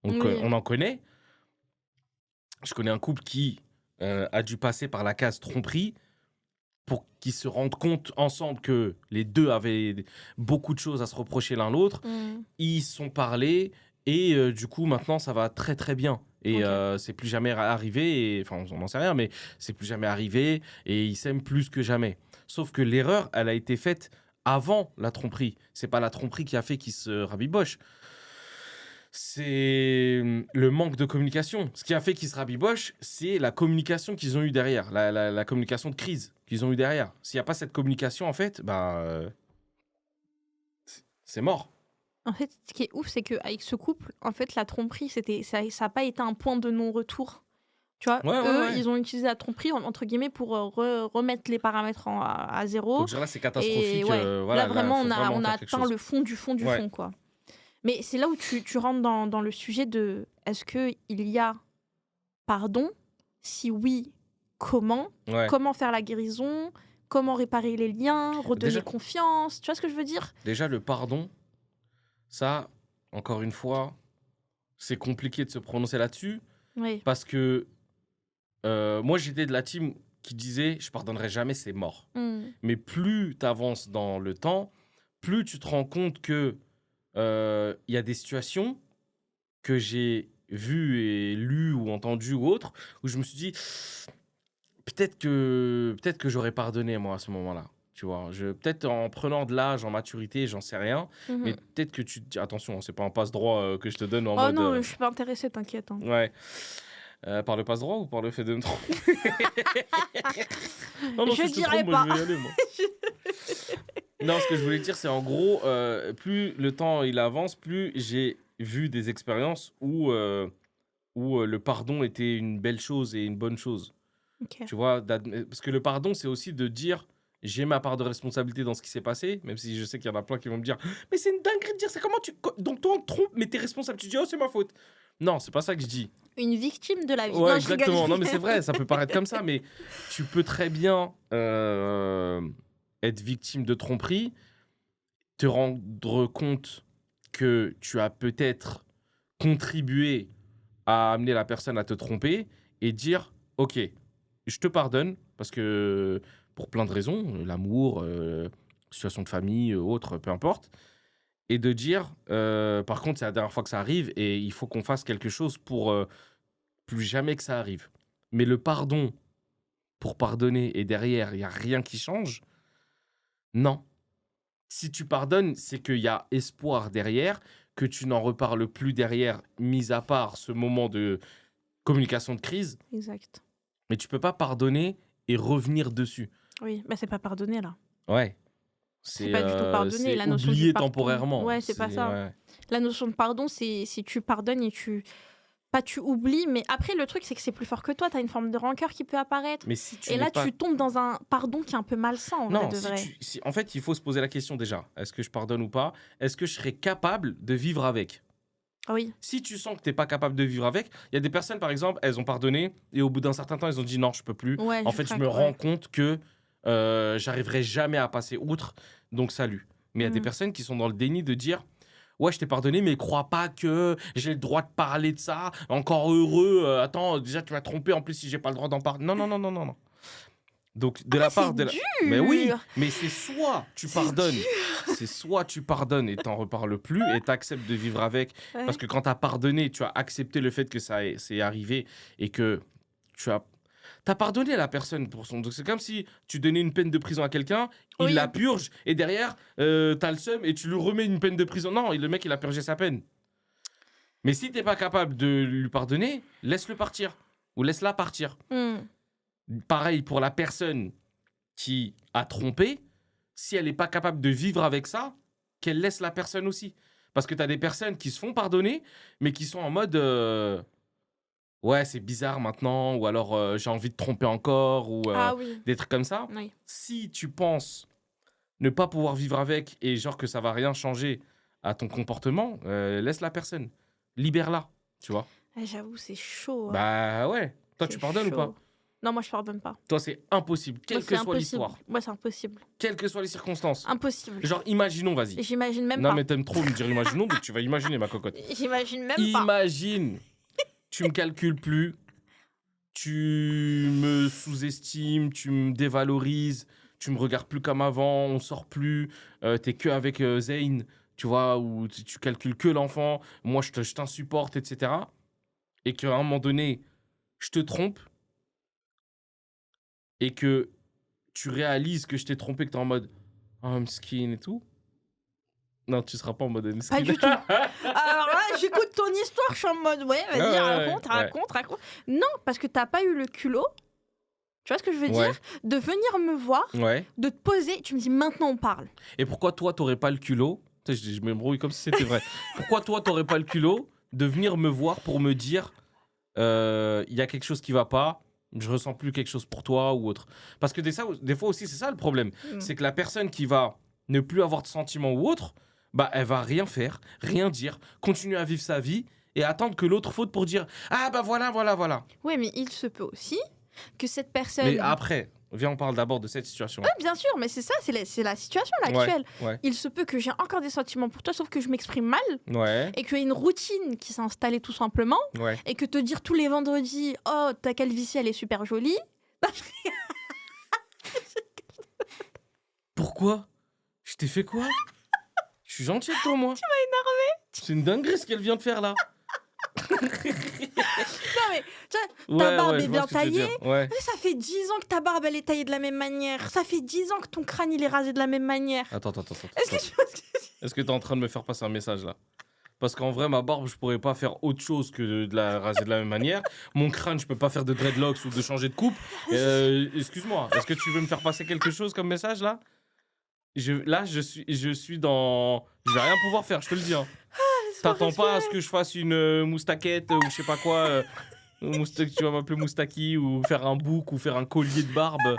On en connaît. Je connais un couple qui a dû passer par la case tromperie pour qu'ils se rendent compte ensemble que les deux avaient beaucoup de choses à se reprocher l'un l'autre. Ils se sont parlé et du coup, maintenant, ça va très, très bien. Et c'est plus jamais arrivé. Enfin, on n'en sait rien, mais c'est plus jamais arrivé. Et ils s'aiment plus que jamais. Sauf que l'erreur, elle a été faite avant la tromperie. C'est pas la tromperie qui a fait qu'ils se rabibochent. C'est le manque de communication. Ce qui a fait qu'ils se rabibochent, c'est la communication qu'ils ont eue derrière. La communication de crise qu'ils ont eue derrière. S'il n'y a pas cette communication, en fait, c'est mort. En fait, ce qui est ouf, c'est qu'avec ce couple, en fait, la tromperie, ça n'a pas été un point de non-retour. Tu vois, ils ont utilisé la tromperie, entre guillemets, pour remettre les paramètres à zéro. Donc là, c'est catastrophique. Là, vraiment, on a atteint le fond du fond du fond, quoi. Mais c'est là où tu rentres dans le sujet de est-ce qu'il y a pardon? Si oui, comment? Comment faire la guérison? Comment réparer les liens? Redonner confiance? Tu vois ce que je veux dire? Déjà, le pardon, ça, encore une fois, c'est compliqué de se prononcer là-dessus. Parce que moi, j'étais de la team qui disait je pardonnerai jamais, c'est mort. Mais plus tu avances dans le temps, plus tu te rends compte que y a des situations que j'ai vues et lues ou entendues ou autres où je me suis dit peut-être que j'aurais pardonné moi à ce moment-là. Tu vois, peut-être en prenant de l'âge, en maturité, j'en sais rien, mais peut-être que tu te dis attention, c'est pas un passe-droit que je te donne en mode. Oh non, je suis pas intéressée, t'inquiète. Hein. Ouais. Par le passe-droit ou par le fait de me tromper? Non, je dirais pas. Moi, je vais y aller, moi. Non, ce que je voulais dire, c'est en gros, plus le temps il avance, plus j'ai vu des expériences où le pardon était une belle chose et une bonne chose. Okay. Tu vois, parce que le pardon, c'est aussi de dire j'ai ma part de responsabilité dans ce qui s'est passé, même si je sais qu'il y en a plein qui vont me dire mais c'est une dinguerie de dire ça, comment tu. Donc toi, on te trompe, mais t'es responsable. Tu dis oh, c'est ma faute. Non, c'est pas ça que je dis. Une victime de la vie. Ouais, non, exactement. Non, mais c'est vrai, ça peut paraître comme ça, mais tu peux très bien être victime de tromperie, te rendre compte que tu as peut-être contribué à amener la personne à te tromper et dire ok, je te pardonne parce que pour plein de raisons, l'amour, situation de famille, autre, peu importe. Et de dire, par contre, c'est la dernière fois que ça arrive et il faut qu'on fasse quelque chose pour plus jamais que ça arrive. Mais le pardon pour pardonner et derrière, il n'y a rien qui change. Non. Si tu pardonnes, c'est qu'il y a espoir derrière, que tu n'en reparles plus derrière, mis à part ce moment de communication de crise. Exact. Mais tu peux pas pardonner et revenir dessus. Oui, c'est pas pardonner là. Ouais. C'est pas du tout pardonner. La notion oublier temporairement. Ouais, c'est pas ça. Ouais. La notion de pardon, c'est si tu pardonnes et tu oublies, mais après le truc c'est que c'est plus fort que toi, tu as une forme de rancœur qui peut apparaître. Mais si tu et là tu tombes dans un pardon qui est un peu malsain en vrai de vrai. En fait, il faut se poser la question déjà, est-ce que je pardonne ou pas? Est-ce que je serais capable de vivre avec? Oui. Si tu sens que tu n'es pas capable de vivre avec, il y a des personnes par exemple, elles ont pardonné et au bout d'un certain temps, elles ont dit non, je peux plus. Ouais, en fait, je me rends compte que j'arriverai jamais à passer outre, donc salut. Mais il y a des personnes qui sont dans le déni de dire ouais, je t'ai pardonné, mais crois pas que j'ai le droit de parler de ça. Encore heureux. Attends, déjà, tu m'as trompé. En plus, si j'ai pas le droit d'en parler. Non. Donc, de la part de dur. Mais oui, mais c'est soit tu pardonnes. C'est soit tu pardonnes et t'en reparles plus et t'acceptes de vivre avec. Ouais. Parce que quand t'as pardonné, tu as accepté le fait que c'est arrivé et que tu as. T'as pardonné à la personne pour son... Donc c'est comme si tu donnais une peine de prison à quelqu'un, il la purge, et derrière, t'as le seum et tu lui remets une peine de prison. Non, le mec, il a purgé sa peine. Mais si t'es pas capable de lui pardonner, laisse-le partir. Ou laisse-la partir. Pareil pour la personne qui a trompé, si elle n'est pas capable de vivre avec ça, qu'elle laisse la personne aussi. Parce que t'as des personnes qui se font pardonner, mais qui sont en mode... ouais, c'est bizarre maintenant, ou alors j'ai envie de tromper encore, ou des trucs comme ça. Oui. Si tu penses ne pas pouvoir vivre avec et genre que ça va rien changer à ton comportement, laisse la personne. Libère-la, tu vois. J'avoue, c'est chaud. Hein. Bah ouais. Toi, tu pardonnes ou pas? Non, moi, je pardonne pas. Toi, c'est impossible, quelle que soit l'histoire. Moi, c'est impossible. Quelles que soient les circonstances. Impossible. Genre, imaginons, vas-y. J'imagine même pas. Non, mais t'aimes trop me dire imaginons, donc tu vas imaginer, ma cocotte. J'imagine même pas. Imagine. Tu me calcules plus, tu me sous-estimes, tu me dévalorises, tu me regardes plus comme avant, on sort plus, t'es que avec Zayn, tu vois, ou tu calcules que l'enfant, moi je t'insupporte, etc. et qu'à un moment donné, je te trompe et que tu réalises que je t'ai trompé, que t'es en mode « Oh, skin et tout », non, tu seras pas en mode Pas du tout. Alors là, j'écoute ton histoire, je suis en mode ouais, vas-y, raconte. Non, parce que t'as pas eu le culot, tu vois ce que je veux dire, de venir me voir, de te poser, tu me dis maintenant on parle. Et pourquoi toi, t'aurais pas le culot, je m'embrouille comme si c'était vrai, pourquoi toi, t'aurais pas le culot de venir me voir pour me dire il y a quelque chose qui va pas, je ressens plus quelque chose pour toi ou autre. Parce que des fois aussi, c'est ça le problème, c'est que la personne qui va ne plus avoir de sentiments ou autre, bah, elle va rien faire, rien dire, continuer à vivre sa vie et attendre que l'autre faute pour dire « Ah bah voilà. » Oui, mais il se peut aussi que cette personne... Mais après, viens, on parle d'abord de cette situation. Oui, bien sûr, mais c'est ça, c'est la situation là, actuelle. Ouais. Il se peut que j'ai encore des sentiments pour toi, sauf que je m'exprime mal, et qu'il y a une routine qui s'est installée tout simplement, et que te dire tous les vendredis « Oh, ta calvitie, elle est super jolie », Pourquoi ? Je t'ai fait quoi ? Je suis gentil avec toi, moi. Tu m'as énervé. C'est une dinguerie ce qu'elle vient de faire là. Non mais, tu vois, ta barbe est bien taillée. Ça fait 10 ans que ta barbe elle est taillée de la même manière. Ça fait 10 ans que ton crâne il est rasé de la même manière. Attends. Est-ce que t'es en train de me faire passer un message là ? Parce qu'en vrai, ma barbe, je pourrais pas faire autre chose que de la raser de la même manière. Mon crâne, je peux pas faire de dreadlocks ou de changer de coupe. Excuse-moi, est-ce que tu veux me faire passer quelque chose comme message là ? Je suis dans... Je vais rien pouvoir faire, je te le dis. Hein. T'attends pas à ce que je fasse une moustaquette ou je sais pas quoi. Tu vas m'appeler moustaki ou faire un bouc ou faire un collier de barbe. Non,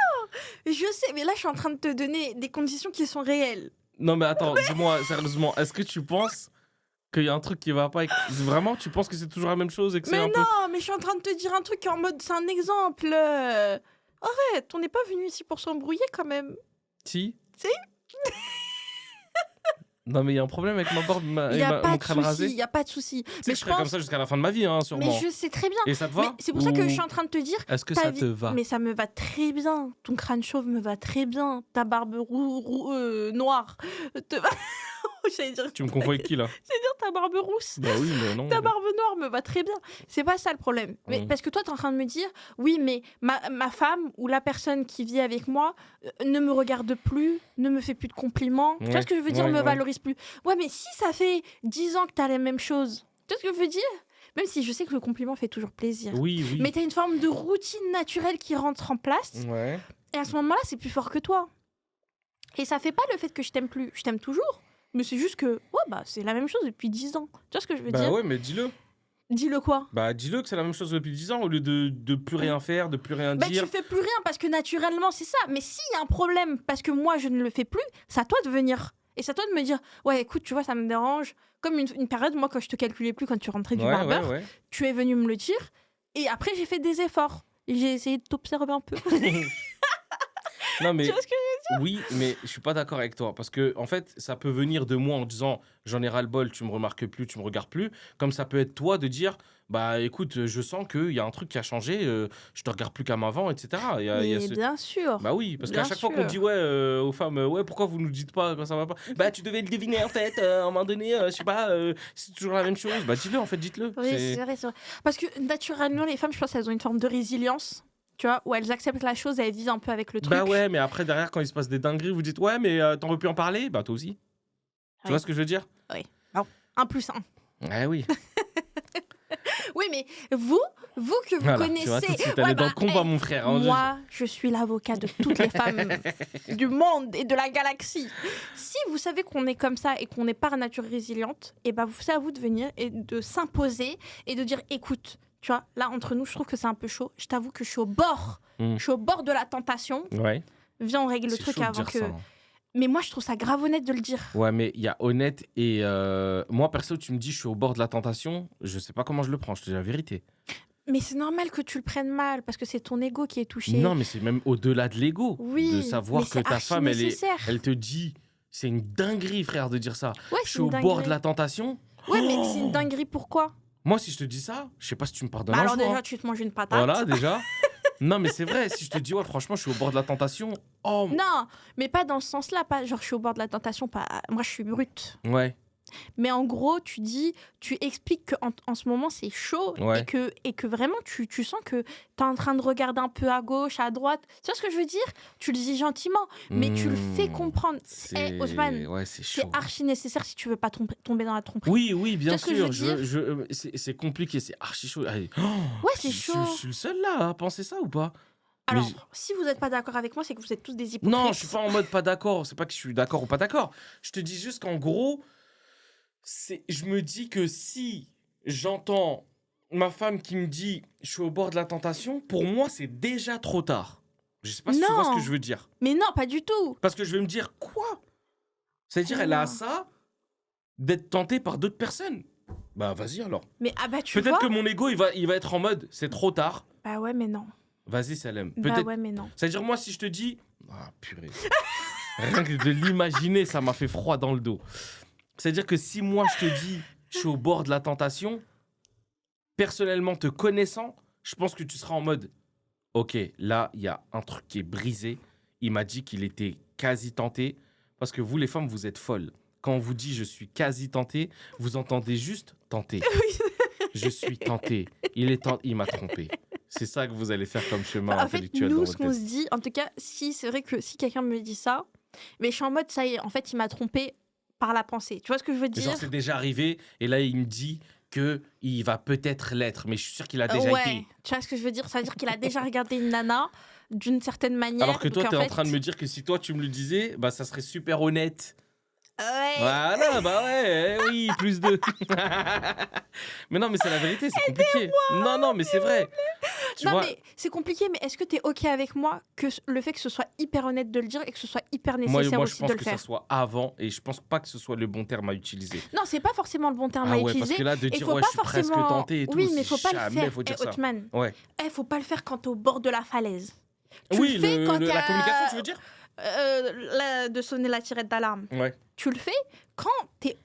je sais, mais là, je suis en train de te donner des conditions qui sont réelles. Non, mais attends, dis-moi sérieusement, est-ce que tu penses qu'il y a un truc qui va pas... Vraiment, tu penses que c'est toujours la même chose et que c'est un peu... Mais non, mais je suis en train de te dire un truc en mode... C'est un exemple. Arrête, on n'est pas venu ici pour s'embrouiller quand même. Si. Non, mais il y a un problème avec ma barbe et mon crâne rasé. Il n'y a pas de souci. Mais je serai comme ça jusqu'à la fin de ma vie, hein, sûrement. Mais je sais très bien. Et ça te va ? C'est pour ça que je suis en train de te dire... Est-ce que ça te va ? Mais ça me va très bien. Ton crâne chauve me va très bien. Ta barbe noire te va... Tu me confonds avec qui, là ? J'allais dire ta barbe rousse. Bah oui, mais non. Ta barbe noire me va très bien. C'est pas ça le problème. Mais parce que toi, t'es en train de me dire, oui, mais ma femme ou la personne qui vit avec moi ne me regarde plus, ne me fait plus de compliments. Tu vois ce que je veux dire ? Me valorise plus. Ouais, mais si ça fait 10 ans que t'as les mêmes choses, tu vois ce que je veux dire ? Même si je sais que le compliment fait toujours plaisir. Oui. Mais t'as une forme de routine naturelle qui rentre en place. Et à ce moment-là, c'est plus fort que toi. Et ça fait pas le fait que je t'aime plus. Je t'aime toujours. Mais c'est juste que, c'est la même chose depuis 10 ans. Tu vois ce que je veux dire ? Bah ouais, mais dis-le. Dis-le quoi ? Bah dis-le que c'est la même chose depuis 10 ans au lieu de plus rien faire, de plus rien dire. Tu fais plus rien parce que naturellement c'est ça. Mais s'il y a un problème parce que moi je ne le fais plus, c'est à toi de venir. Et c'est à toi de me dire, ouais écoute, tu vois, ça me dérange. Comme une période, moi quand je te calculais plus quand tu rentrais du barbeur, tu es venu me le dire. Et après j'ai fait des efforts. J'ai essayé de t'observer un peu. Non mais... Tu vois ce que je veux dire ? Oui, mais je suis pas d'accord avec toi parce que en fait, ça peut venir de moi en disant j'en ai ras le bol, tu me remarques plus, tu me regardes plus, comme ça peut être toi de dire bah écoute, je sens qu'il y a un truc qui a changé, je te regarde plus comme avant, etc. Bien sûr. Bah oui, parce qu'à chaque fois qu'on dit aux femmes pourquoi vous nous dites pas quand ça va pas, bah tu devais le deviner en fait, à un moment donné, je sais pas, c'est toujours la même chose, bah dis-le en fait, dites-le. Oui, c'est vrai. Parce que naturellement les femmes, je pense qu'elles ont une forme de résilience. Tu vois, où elles acceptent la chose et elles vivent un peu avec le truc. Bah ouais, mais après, derrière, quand il se passe des dingueries, vous dites, ouais, mais t'en veux plus en parler ? Bah toi aussi. Tu vois ce que je veux dire ? Oui. Bon, 1+1. Ouais, oui. Oui, mais vous que vous connaissez... Tu vois, tout de suite, elle est dans le combat, mon frère. Hein, moi, je suis l'avocat de toutes les femmes du monde et de la galaxie. Si vous savez qu'on est comme ça et qu'on est par nature résiliente, et ben c'est à vous de venir et de s'imposer et de dire, écoute... Tu vois, là, entre nous, je trouve que c'est un peu chaud. Je t'avoue que je suis au bord. Je suis au bord de la tentation. Ouais. Viens, on règle le truc avant que... Ça, hein. Mais moi, je trouve ça grave honnête de le dire. Ouais, mais il y a honnête et... Moi, perso, tu me dis je suis au bord de la tentation. Je sais pas comment je le prends, je te dis la vérité. Mais c'est normal que tu le prennes mal parce que c'est ton ego qui est touché. Non, mais c'est même au-delà de l'ego. Oui, de savoir que ta femme, elle te dit... C'est une dinguerie, frère, de dire ça. Ouais, je suis au bord de la tentation. Ouais, mais c'est une dinguerie, pourquoi ? Moi, si je te dis ça, je sais pas si tu me pardonnes. Alors déjà, tu te manges une patate. Voilà, déjà. Non, mais c'est vrai, si je te dis, ouais, franchement, je suis au bord de la tentation. Oh. Non, mais pas dans ce sens-là. Pas genre, je suis au bord de la tentation. Pas... Moi, je suis brute. Ouais. Mais en gros, tu expliques qu'en ce moment, c'est chaud et que vraiment, tu sens que tu es en train de regarder un peu à gauche, à droite. Tu vois ce que je veux dire? Tu le dis gentiment, mais tu le fais comprendre. Osman, c'est archi nécessaire si tu veux pas tomber dans la tromperie. Oui, bien sûr. C'est compliqué, c'est archi chaud. Allez. C'est chaud. Je suis le seul là à penser ça ou pas? Alors, si vous n'êtes pas d'accord avec moi, c'est que vous êtes tous des hypocrites. Non, je suis pas en mode pas d'accord. C'est pas que je suis d'accord ou pas d'accord. Je te dis juste qu'en gros, je me dis que si j'entends ma femme qui me dit je suis au bord de la tentation, pour moi, c'est déjà trop tard. Je sais pas si tu vois ce que je veux dire. Mais non, pas du tout. Parce que je vais me dire quoi? C'est-à-dire, elle a ça d'être tentée par d'autres personnes. Bah, vas-y alors. Mais tu vois. Peut-être que mon ego, il va être en mode c'est trop tard. Bah ouais, mais non. Vas-y, Salem. Bah ouais, mais non. C'est-à-dire, moi, si je te dis... Ah, purée. Rien que de l'imaginer, ça m'a fait froid dans le dos. C'est-à-dire que si moi, je te dis, je suis au bord de la tentation, personnellement, te connaissant, je pense que tu seras en mode, ok, là, il y a un truc qui est brisé. Il m'a dit qu'il était quasi tenté. Parce que vous, les femmes, vous êtes folles. Quand on vous dit je suis quasi tenté, vous entendez juste tenter. Je suis tenté. Il m'a trompé. C'est ça que vous allez faire comme chemin intellectuel. En fait, nous, ce qu'on se dit, en tout cas, c'est vrai que si quelqu'un me dit ça, mais je suis en mode, ça y est, en fait, il m'a trompé par la pensée. Tu vois ce que je veux dire? Genre, c'est déjà arrivé, et là, il me dit qu'il va peut-être l'être, mais je suis sûr qu'il a déjà été. Tu vois ce que je veux dire? Ça veut dire qu'il a déjà regardé une nana d'une certaine manière. Alors que toi, t'es en train de me dire que si toi, tu me le disais, bah, ça serait super honnête. Ouais. Voilà, bah ouais, oui, plus 2. Mais non, mais c'est la vérité, c'est compliqué. Non, mais c'est vrai. Mais c'est compliqué, mais est-ce que tu es OK avec moi que le fait que ce soit hyper honnête de le dire et que ce soit hyper nécessaire aussi de le faire? Moi, je pense que ça soit avant et je pense pas que ce soit le bon terme à utiliser. Non, c'est pas forcément le bon terme à utiliser. Parce que là, de dire je suis presque tenté et tout, oui, mais faut pas le faire. Faut dire ça. Hotman, faut pas le faire quand t'es au bord de la falaise. La communication, tu veux dire? De sonner la tirette d'alarme. Ouais. Tu le fais quand t'es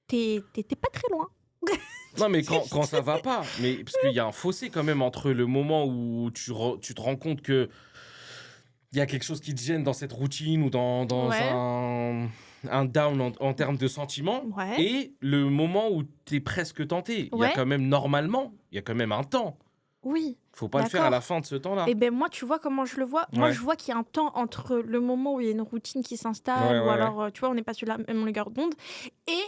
pas très loin. Non, mais quand ça va pas. Mais parce qu'il y a un fossé quand même entre le moment où tu te rends compte que il y a quelque chose qui te gêne dans cette routine ou dans un down en termes de sentiments et le moment où t'es presque tenté. Il y a quand même normalement, il y a quand même un temps. Oui. Faut pas le faire à la fin de ce temps-là. Et ben moi, tu vois comment je le vois. Moi, je vois qu'il y a un temps entre le moment où il y a une routine qui s'installe ou alors, tu vois, on n'est pas sur la même longueur d'onde et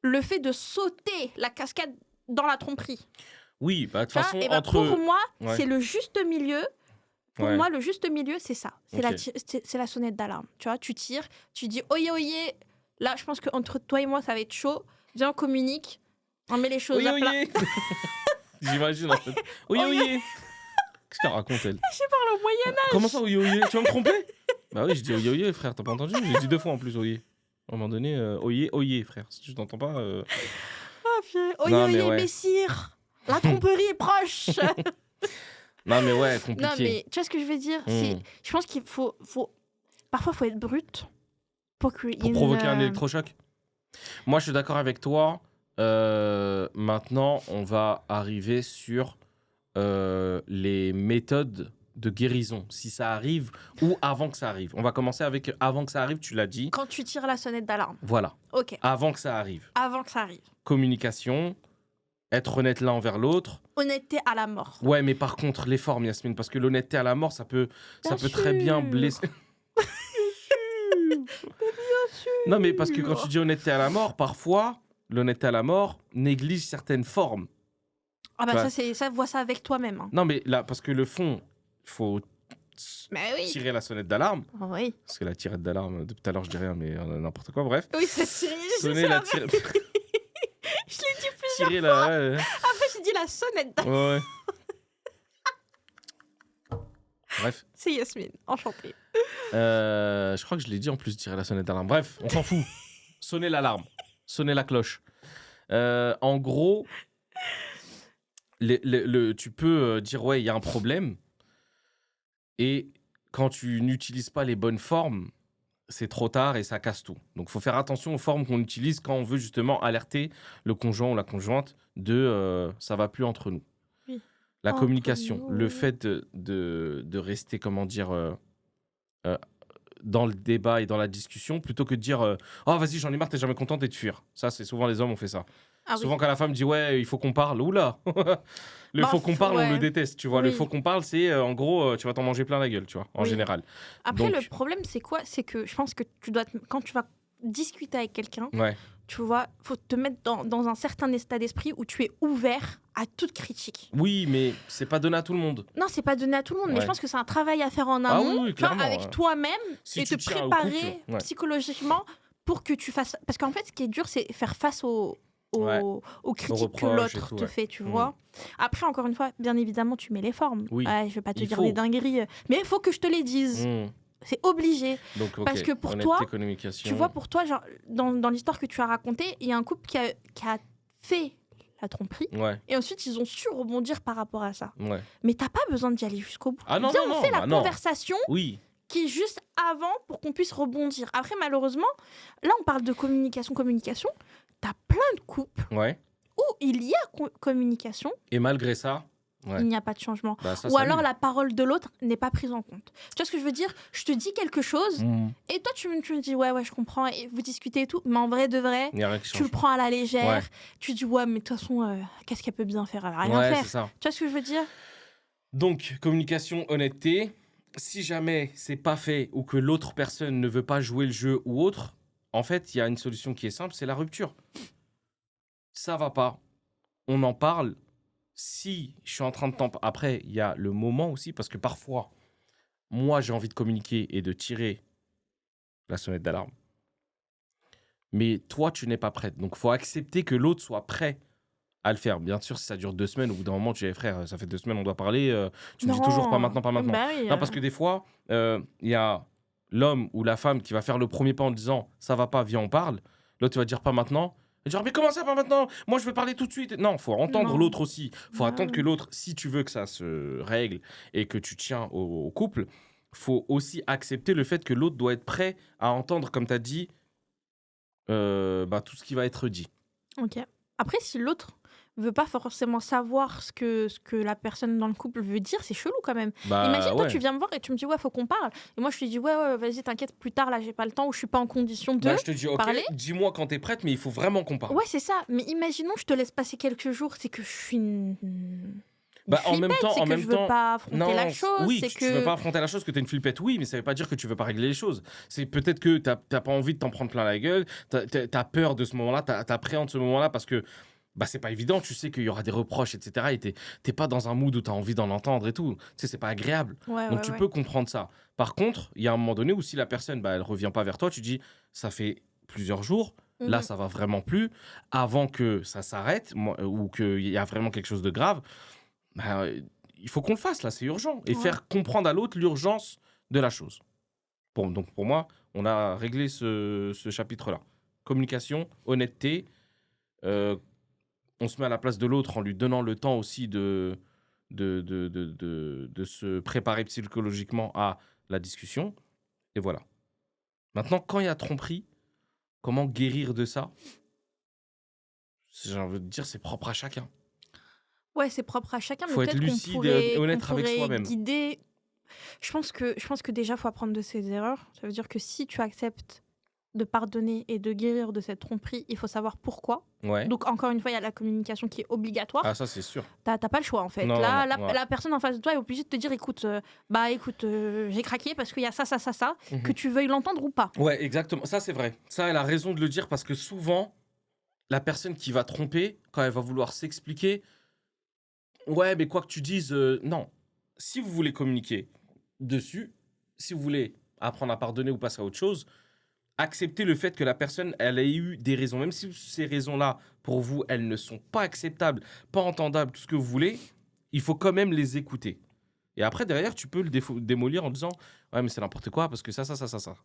le fait de sauter la cascade dans la tromperie. Oui, bah de toute façon, pour moi, c'est le juste milieu. Pour moi, le juste milieu, c'est ça. C'est la sonnette d'alarme. Tu vois, tu tires, tu dis oyez. Là, je pense qu'entre toi et moi, ça va être chaud. Viens, on communique. On met les choses à plat. J'imagine en fait. Oyez. Qu'est-ce qu'elle raconte, elle? Je parle au Moyen-Âge. Comment ça, oyez? Tu vas me tromper? Bah oui, je dis oyez, frère, t'as pas entendu? J'ai dit 2 fois en plus, oyez. À un moment donné, oyez, frère. Si tu t'entends pas. Oyez, messire. La tromperie est proche. Non, mais ouais, compliqué. Non, mais tu vois ce que je veux dire? Je pense qu'il faut. Parfois, il faut être brut pour provoquer un électrochoc. Moi, je suis d'accord avec toi. Maintenant, on va arriver sur les méthodes de guérison, si ça arrive ou avant que ça arrive. On va commencer avec avant que ça arrive, tu l'as dit. Quand tu tires la sonnette d'alarme. Voilà. Ok. Avant que ça arrive. Communication, être honnête l'un envers l'autre. Honnêteté à la mort. Ouais, mais par contre, les formes, Yasmine, parce que l'honnêteté à la mort, ça peut très bien blesser. Bien sûr. Non, mais parce que quand tu dis honnêteté à la mort, parfois, l'honnêteté à la mort néglige certaines formes. Ah bah ça, vois ça avec toi-même. Hein. Non, mais là, parce que le fond, il faut tirer la sonnette d'alarme. Oui. Parce que la tirette d'alarme, depuis tout à l'heure, je dis rien, mais n'importe quoi, bref. Oui, c'est sonner la tirette. Je l'ai dit plusieurs fois. Après, j'ai dit la sonnette d'alarme. Ouais. Bref. C'est Yasmine, enchantée. Je crois que je l'ai dit en plus, tirer la sonnette d'alarme. Bref, on s'en fout. Sonner l'alarme. Sonner la cloche. En gros, tu peux dire, ouais, il y a un problème. Et quand tu n'utilises pas les bonnes formes, c'est trop tard et ça casse tout. Donc, il faut faire attention aux formes qu'on utilise quand on veut justement alerter le conjoint ou la conjointe de ça va plus entre nous. Oui. La communication, le fait de rester, comment dire, dans le débat et dans la discussion plutôt que de dire oh vas-y j'en ai marre, t'es jamais contente et de fuir. Ça c'est souvent les hommes ont fait ça. Souvent quand la femme dit ouais il faut qu'on parle, oula faut qu'on parle on le déteste, tu vois. Le faut qu'on parle c'est en gros tu vas t'en manger plein la gueule, tu vois, en général. Après le problème c'est quoi? C'est que je pense que tu dois quand tu vas discuter avec quelqu'un, tu vois, faut te mettre dans un certain état d'esprit où tu es ouvert à toute critique. Oui, mais c'est pas donné à tout le monde. Non, c'est pas donné à tout le monde, mais je pense que c'est un travail à faire en amont, oui, tu vois, avec toi-même et te préparer couple, psychologiquement pour que tu fasses. Parce qu'en fait, ce qui est dur, c'est faire face aux critiques que l'autre te fait, tu vois. Après, encore une fois, bien évidemment, tu mets les formes. Je vais pas te dire des dingueries, mais il faut que je te les dise. C'est obligé. Donc, parce que pour toi, tu vois, pour toi, genre, dans l'histoire que tu as racontée, il y a un couple qui a fait la tromperie et ensuite ils ont su rebondir par rapport à ça. Mais t'as pas besoin d'y aller jusqu'au bout. Non, on fait la conversation qui est juste avant pour qu'on puisse rebondir. Après, malheureusement, là, on parle de communication. T'as plein de couples où il y a communication. Et malgré ça, il n'y a pas de changement. Ou alors la parole de l'autre n'est pas prise en compte. Tu vois ce que je veux dire? Je te dis quelque chose et toi tu me dis ouais je comprends et vous discutez et tout, mais en vrai de vrai tu le prends à la légère. Tu dis ouais mais de toute façon qu'est-ce qu'elle peut bien faire? Elle a rien à faire. Ça. Tu vois ce que je veux dire? Donc communication, honnêteté. Si jamais c'est pas fait ou que l'autre personne ne veut pas jouer le jeu ou autre, en fait il y a une solution qui est simple, c'est la rupture. Ça va pas, on en parle. Si je suis en train de après, il y a le moment aussi, parce que parfois, moi, j'ai envie de communiquer et de tirer la sonnette d'alarme. Mais toi, tu n'es pas prête. Donc, il faut accepter que l'autre soit prêt à le faire. Bien sûr, si ça dure 2 semaines, au bout d'un moment, tu dis, frère, ça fait 2 semaines, on doit parler. Tu me dis toujours pas maintenant, pas maintenant. Non, parce que des fois, il y a l'homme ou la femme qui va faire le premier pas en disant, ça va pas, viens, on parle. L'autre, tu vas dire pas maintenant. Genre, mais comment ça, pas maintenant? Moi, je veux parler tout de suite. Non, faut entendre l'autre aussi. Faut attendre que l'autre, si tu veux que ça se règle et que tu tiens au couple, faut aussi accepter le fait que l'autre doit être prêt à entendre, comme tu as dit, tout ce qui va être dit. Ok. Après, si l'autre veut pas forcément savoir ce que la personne dans le couple veut dire, c'est chelou quand même. Imagine, toi, tu viens me voir et tu me dis, ouais, faut qu'on parle. Et moi, je te dis, ouais, vas-y, t'inquiète, plus tard, là, j'ai pas le temps ou je suis pas en condition de je te dis, parler. Dis-moi quand t'es prête, mais il faut vraiment qu'on parle. Ouais, c'est ça. Mais imaginons, je te laisse passer quelques jours, c'est que je suis une en même temps, je veux pas affronter la chose. Oui, c'est tu veux pas affronter la chose, que t'es une flippette, oui, mais ça veut pas dire que tu veux pas régler les choses. C'est peut-être que t'as pas envie de t'en prendre plein la gueule, t'as peur de ce moment-là, t'appréhendes ce moment-là parce que c'est pas évident, tu sais qu'il y aura des reproches, etc. Et t'es pas dans un mood où t'as envie d'en entendre et tout. Tu sais, c'est pas agréable. Donc tu peux comprendre ça. Par contre, il y a un moment donné où si la personne, elle revient pas vers toi, tu dis, ça fait plusieurs jours, là, ça va vraiment plus. Avant que ça s'arrête ou qu'il y a vraiment quelque chose de grave, il faut qu'on le fasse, là, c'est urgent. Et faire comprendre à l'autre l'urgence de la chose. Donc pour moi, on a réglé ce chapitre-là. Communication, honnêteté, on se met à la place de l'autre en lui donnant le temps aussi de se préparer psychologiquement à la discussion. Et voilà. Maintenant, quand il y a tromperie, comment guérir de ça? J'ai envie de dire, c'est propre à chacun. Ouais, c'est propre à chacun. Faut être lucide et honnête avec soi-même. Guider. Je pense que déjà, il faut apprendre de ses erreurs. Ça veut dire que si tu acceptes de pardonner et de guérir de cette tromperie, il faut savoir pourquoi. Donc, encore une fois, il y a la communication qui est obligatoire. Ah, ça, c'est sûr. T'as pas le choix, en fait. La personne en face de toi est obligée de te dire, écoute, j'ai craqué parce qu'il y a ça, que tu veuilles l'entendre ou pas. Ouais, exactement. Ça, c'est vrai. Ça, elle a raison de le dire parce que souvent, la personne qui va tromper, quand elle va vouloir s'expliquer, ouais, mais quoi que tu dises, non. Si vous voulez communiquer dessus, si vous voulez apprendre à pardonner ou passer à autre chose, acceptez le fait que la personne, elle ait eu des raisons. Même si ces raisons-là, pour vous, elles ne sont pas acceptables, pas entendables, tout ce que vous voulez, il faut quand même les écouter. Et après, derrière, tu peux le démolir en disant « Ouais, mais c'est n'importe quoi, parce que ça. »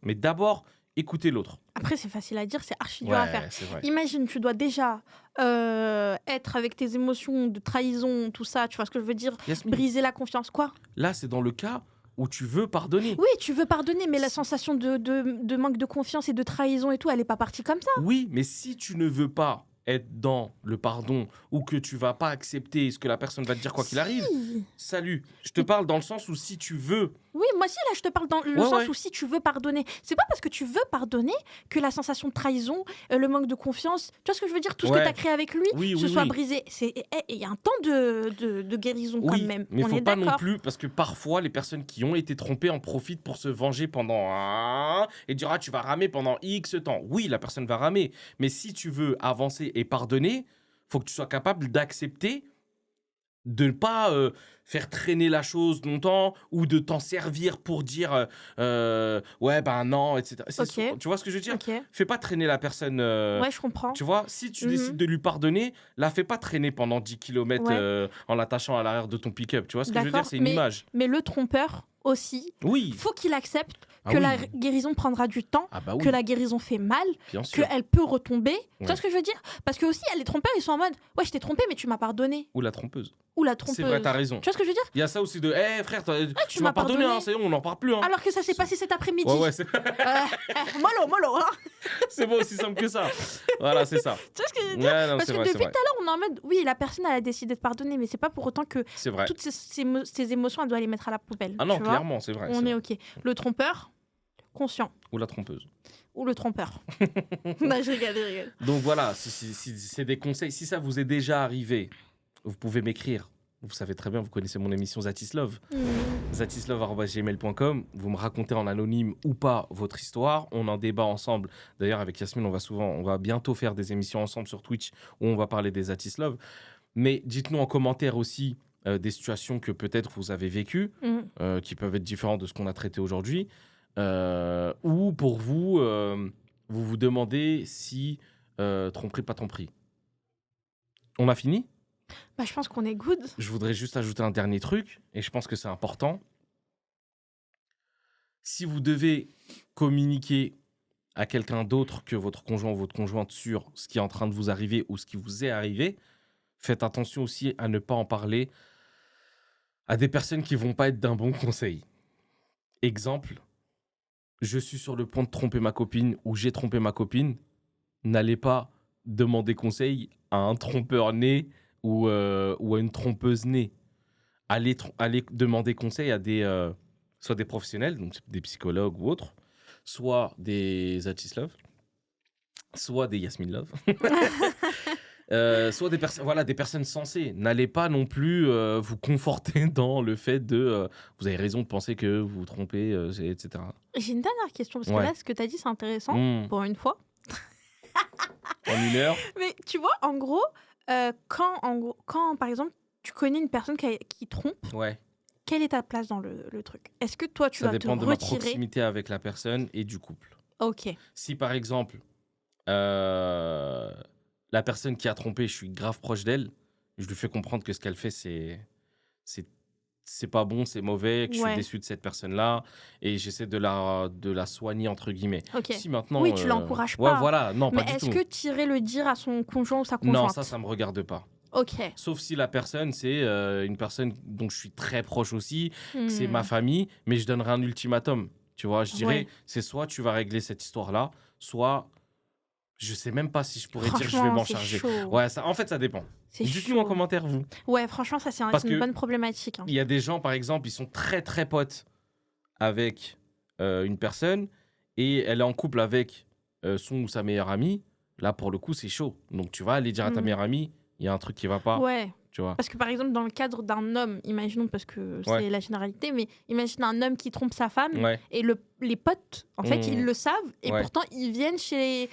Mais d'abord, écoutez l'autre. Après, c'est facile à dire, c'est archi dur à faire. Imagine, tu dois déjà être avec tes émotions de trahison, tout ça, tu vois ce que je veux dire? Yasmine, briser la confiance, quoi? Là, c'est dans le cas où tu veux pardonner. Oui, tu veux pardonner, mais la sensation de manque de confiance et de trahison et tout, elle n'est pas partie comme ça. Oui, mais si tu ne veux pas être dans le pardon ou que tu vas pas accepter ce que la personne va te dire quoi qu'il arrive, salut. Je te parle dans le sens où si tu veux Oui, moi aussi, là, je te parle dans le sens où si tu veux pardonner, c'est pas parce que tu veux pardonner que la sensation de trahison, le manque de confiance, tu vois ce que je veux dire, tout ce que tu as créé avec lui, soit brisé. Il y a un temps de guérison quand même. Mais il faut pas non plus, parce que parfois, les personnes qui ont été trompées en profitent pour se venger pendant et dire tu vas ramer pendant X temps. Oui, la personne va ramer, mais si tu veux avancer et pardonner, faut que tu sois capable d'accepter de ne pas faire traîner la chose longtemps ou de t'en servir pour dire non, etc. Tu vois ce que je veux dire? Fais pas traîner la personne. Ouais, je comprends. Tu vois, si tu décides de lui pardonner, la fais pas traîner pendant 10 km en l'attachant à l'arrière de ton pick-up. Tu vois ce que je veux dire? C'est une image. Mais le trompeur aussi, faut qu'il accepte que la guérison prendra du temps, que la guérison fait mal, qu'elle peut retomber. Tu vois ce que je veux dire? Parce que aussi, les trompeurs, ils sont en mode « Ouais, je t'ai trompé, mais tu m'as pardonné. » Ou la trompeuse. C'est vrai, t'as raison. Tu vois ce que je veux dire? Il y a ça aussi de frère, tu m'as pardonné, c'est bon, on n'en parle plus. Alors que ça s'est passé cet après-midi. Mollo. C'est pas aussi simple que ça. Voilà, c'est ça. Tu vois ce que je veux dire? Parce que depuis tout à l'heure, on est en mode oui, la personne, elle a décidé de pardonner, mais c'est pas pour autant que toutes ces émotions, elle doit les mettre à la poubelle. Ah non, clairement, c'est vrai. On est OK. Le trompeur, conscient. Ou la trompeuse. Ou le trompeur. Non, je rigole. Donc voilà, si c'est des conseils. Si ça vous est déjà arrivé, vous pouvez m'écrire. Vous savez très bien, vous connaissez mon émission Zatislove. Zatislove@gmail.com. Vous me racontez en anonyme ou pas votre histoire. On en débat ensemble. D'ailleurs, avec Yasmine, on va bientôt faire des émissions ensemble sur Twitch où on va parler des Zatislove. Mais dites-nous en commentaire aussi des situations que peut-être vous avez vécues, qui peuvent être différentes de ce qu'on a traité aujourd'hui. Ou pour vous, vous vous demandez si tromperie, pas tromperie. On a fini ? Je pense qu'on est good. Je voudrais juste ajouter un dernier truc, et je pense que c'est important. Si vous devez communiquer à quelqu'un d'autre que votre conjoint ou votre conjointe sur ce qui est en train de vous arriver ou ce qui vous est arrivé, faites attention aussi à ne pas en parler à des personnes qui ne vont pas être d'un bon conseil. Exemple, je suis sur le point de tromper ma copine ou j'ai trompé ma copine. N'allez pas demander conseil à un trompeur né ou à une trompeuse née. Allez demander conseil à soit des professionnels, donc des psychologues ou autres, soit des Zatislove, soit des Yasmine Love, soit des personnes sensées. N'allez pas non plus vous conforter dans le fait de vous avez raison de penser que vous vous trompez, etc. J'ai une dernière question, parce que là, ce que tu as dit, c'est intéressant, pour une fois. En une heure. Mais tu vois, en gros, quand, par exemple, tu connais une personne qui trompe, quelle est ta place dans le truc? Est-ce que toi, tu vas te retirer? Ça dépend de ma proximité avec la personne et du couple. Ok. Si, par exemple, la personne qui a trompé, je suis grave proche d'elle, je lui fais comprendre que ce qu'elle fait, c'est pas bon, c'est mauvais, que je suis déçu de cette personne-là, et j'essaie de la soigner, entre guillemets. Okay. Si maintenant, oui, tu l'encourages pas. Ouais, voilà, non, pas du tout. Mais est-ce que tirer le dire à son conjoint ou sa conjointe? Non, ça me regarde pas. Ok. Sauf si la personne, c'est une personne dont je suis très proche aussi, que c'est ma famille, mais je donnerai un ultimatum. Tu vois, je dirais, c'est soit tu vas régler cette histoire-là, soit je sais même pas si je pourrais dire je vais m'en charger. Chaud. Ouais, en fait, ça dépend. Dites-nous en commentaire, vous. Ouais, franchement, ça, c'est une bonne problématique. Il y a des gens, par exemple, ils sont très, très potes avec une personne et elle est en couple avec son ou sa meilleure amie. Là, pour le coup, c'est chaud. Donc, tu vas aller dire à ta meilleure amie, il y a un truc qui va pas. Ouais. Tu vois. Parce que, par exemple, dans le cadre d'un homme, imaginons, parce que c'est la généralité, mais imagine un homme qui trompe sa femme et les potes, en fait, ils le savent et pourtant, ils viennent chez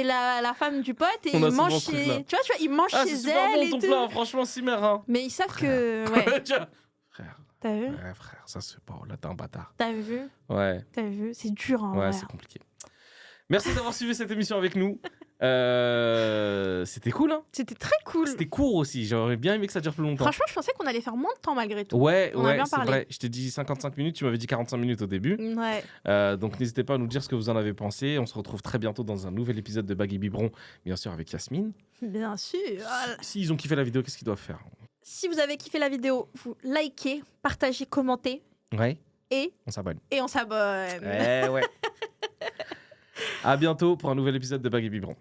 la femme du pote et ils mangent chez... Tu vois, ils mangent chez c'est elle bon, et ton tout. plat, franchement, Simer. Hein. Mais ils savent que... Ouais. Frère. T'as vu? Ouais, frère, ça se fait pas. Là, t'es un bâtard. T'as vu? Ouais. T'as vu? C'est dur, hein. Ouais, c'est compliqué. Merci d'avoir suivi cette émission avec nous. C'était cool, hein? C'était très cool. C'était court aussi. J'aurais bien aimé que ça dure plus longtemps. Franchement, je pensais qu'on allait faire moins de temps malgré tout. Ouais, c'est vrai. Je t'ai dit 55 minutes, tu m'avais dit 45 minutes au début. Ouais. Donc n'hésitez pas à nous dire ce que vous en avez pensé. On se retrouve très bientôt dans un nouvel épisode de Baguette Biberon, bien sûr avec Yasmine. Bien sûr. S'ils ont kiffé la vidéo, qu'est-ce qu'ils doivent faire? Si vous avez kiffé la vidéo, vous likez, partagez, commentez. Ouais. Et on s'abonne. Ouais. À bientôt pour un nouvel épisode de Baguette Biberon.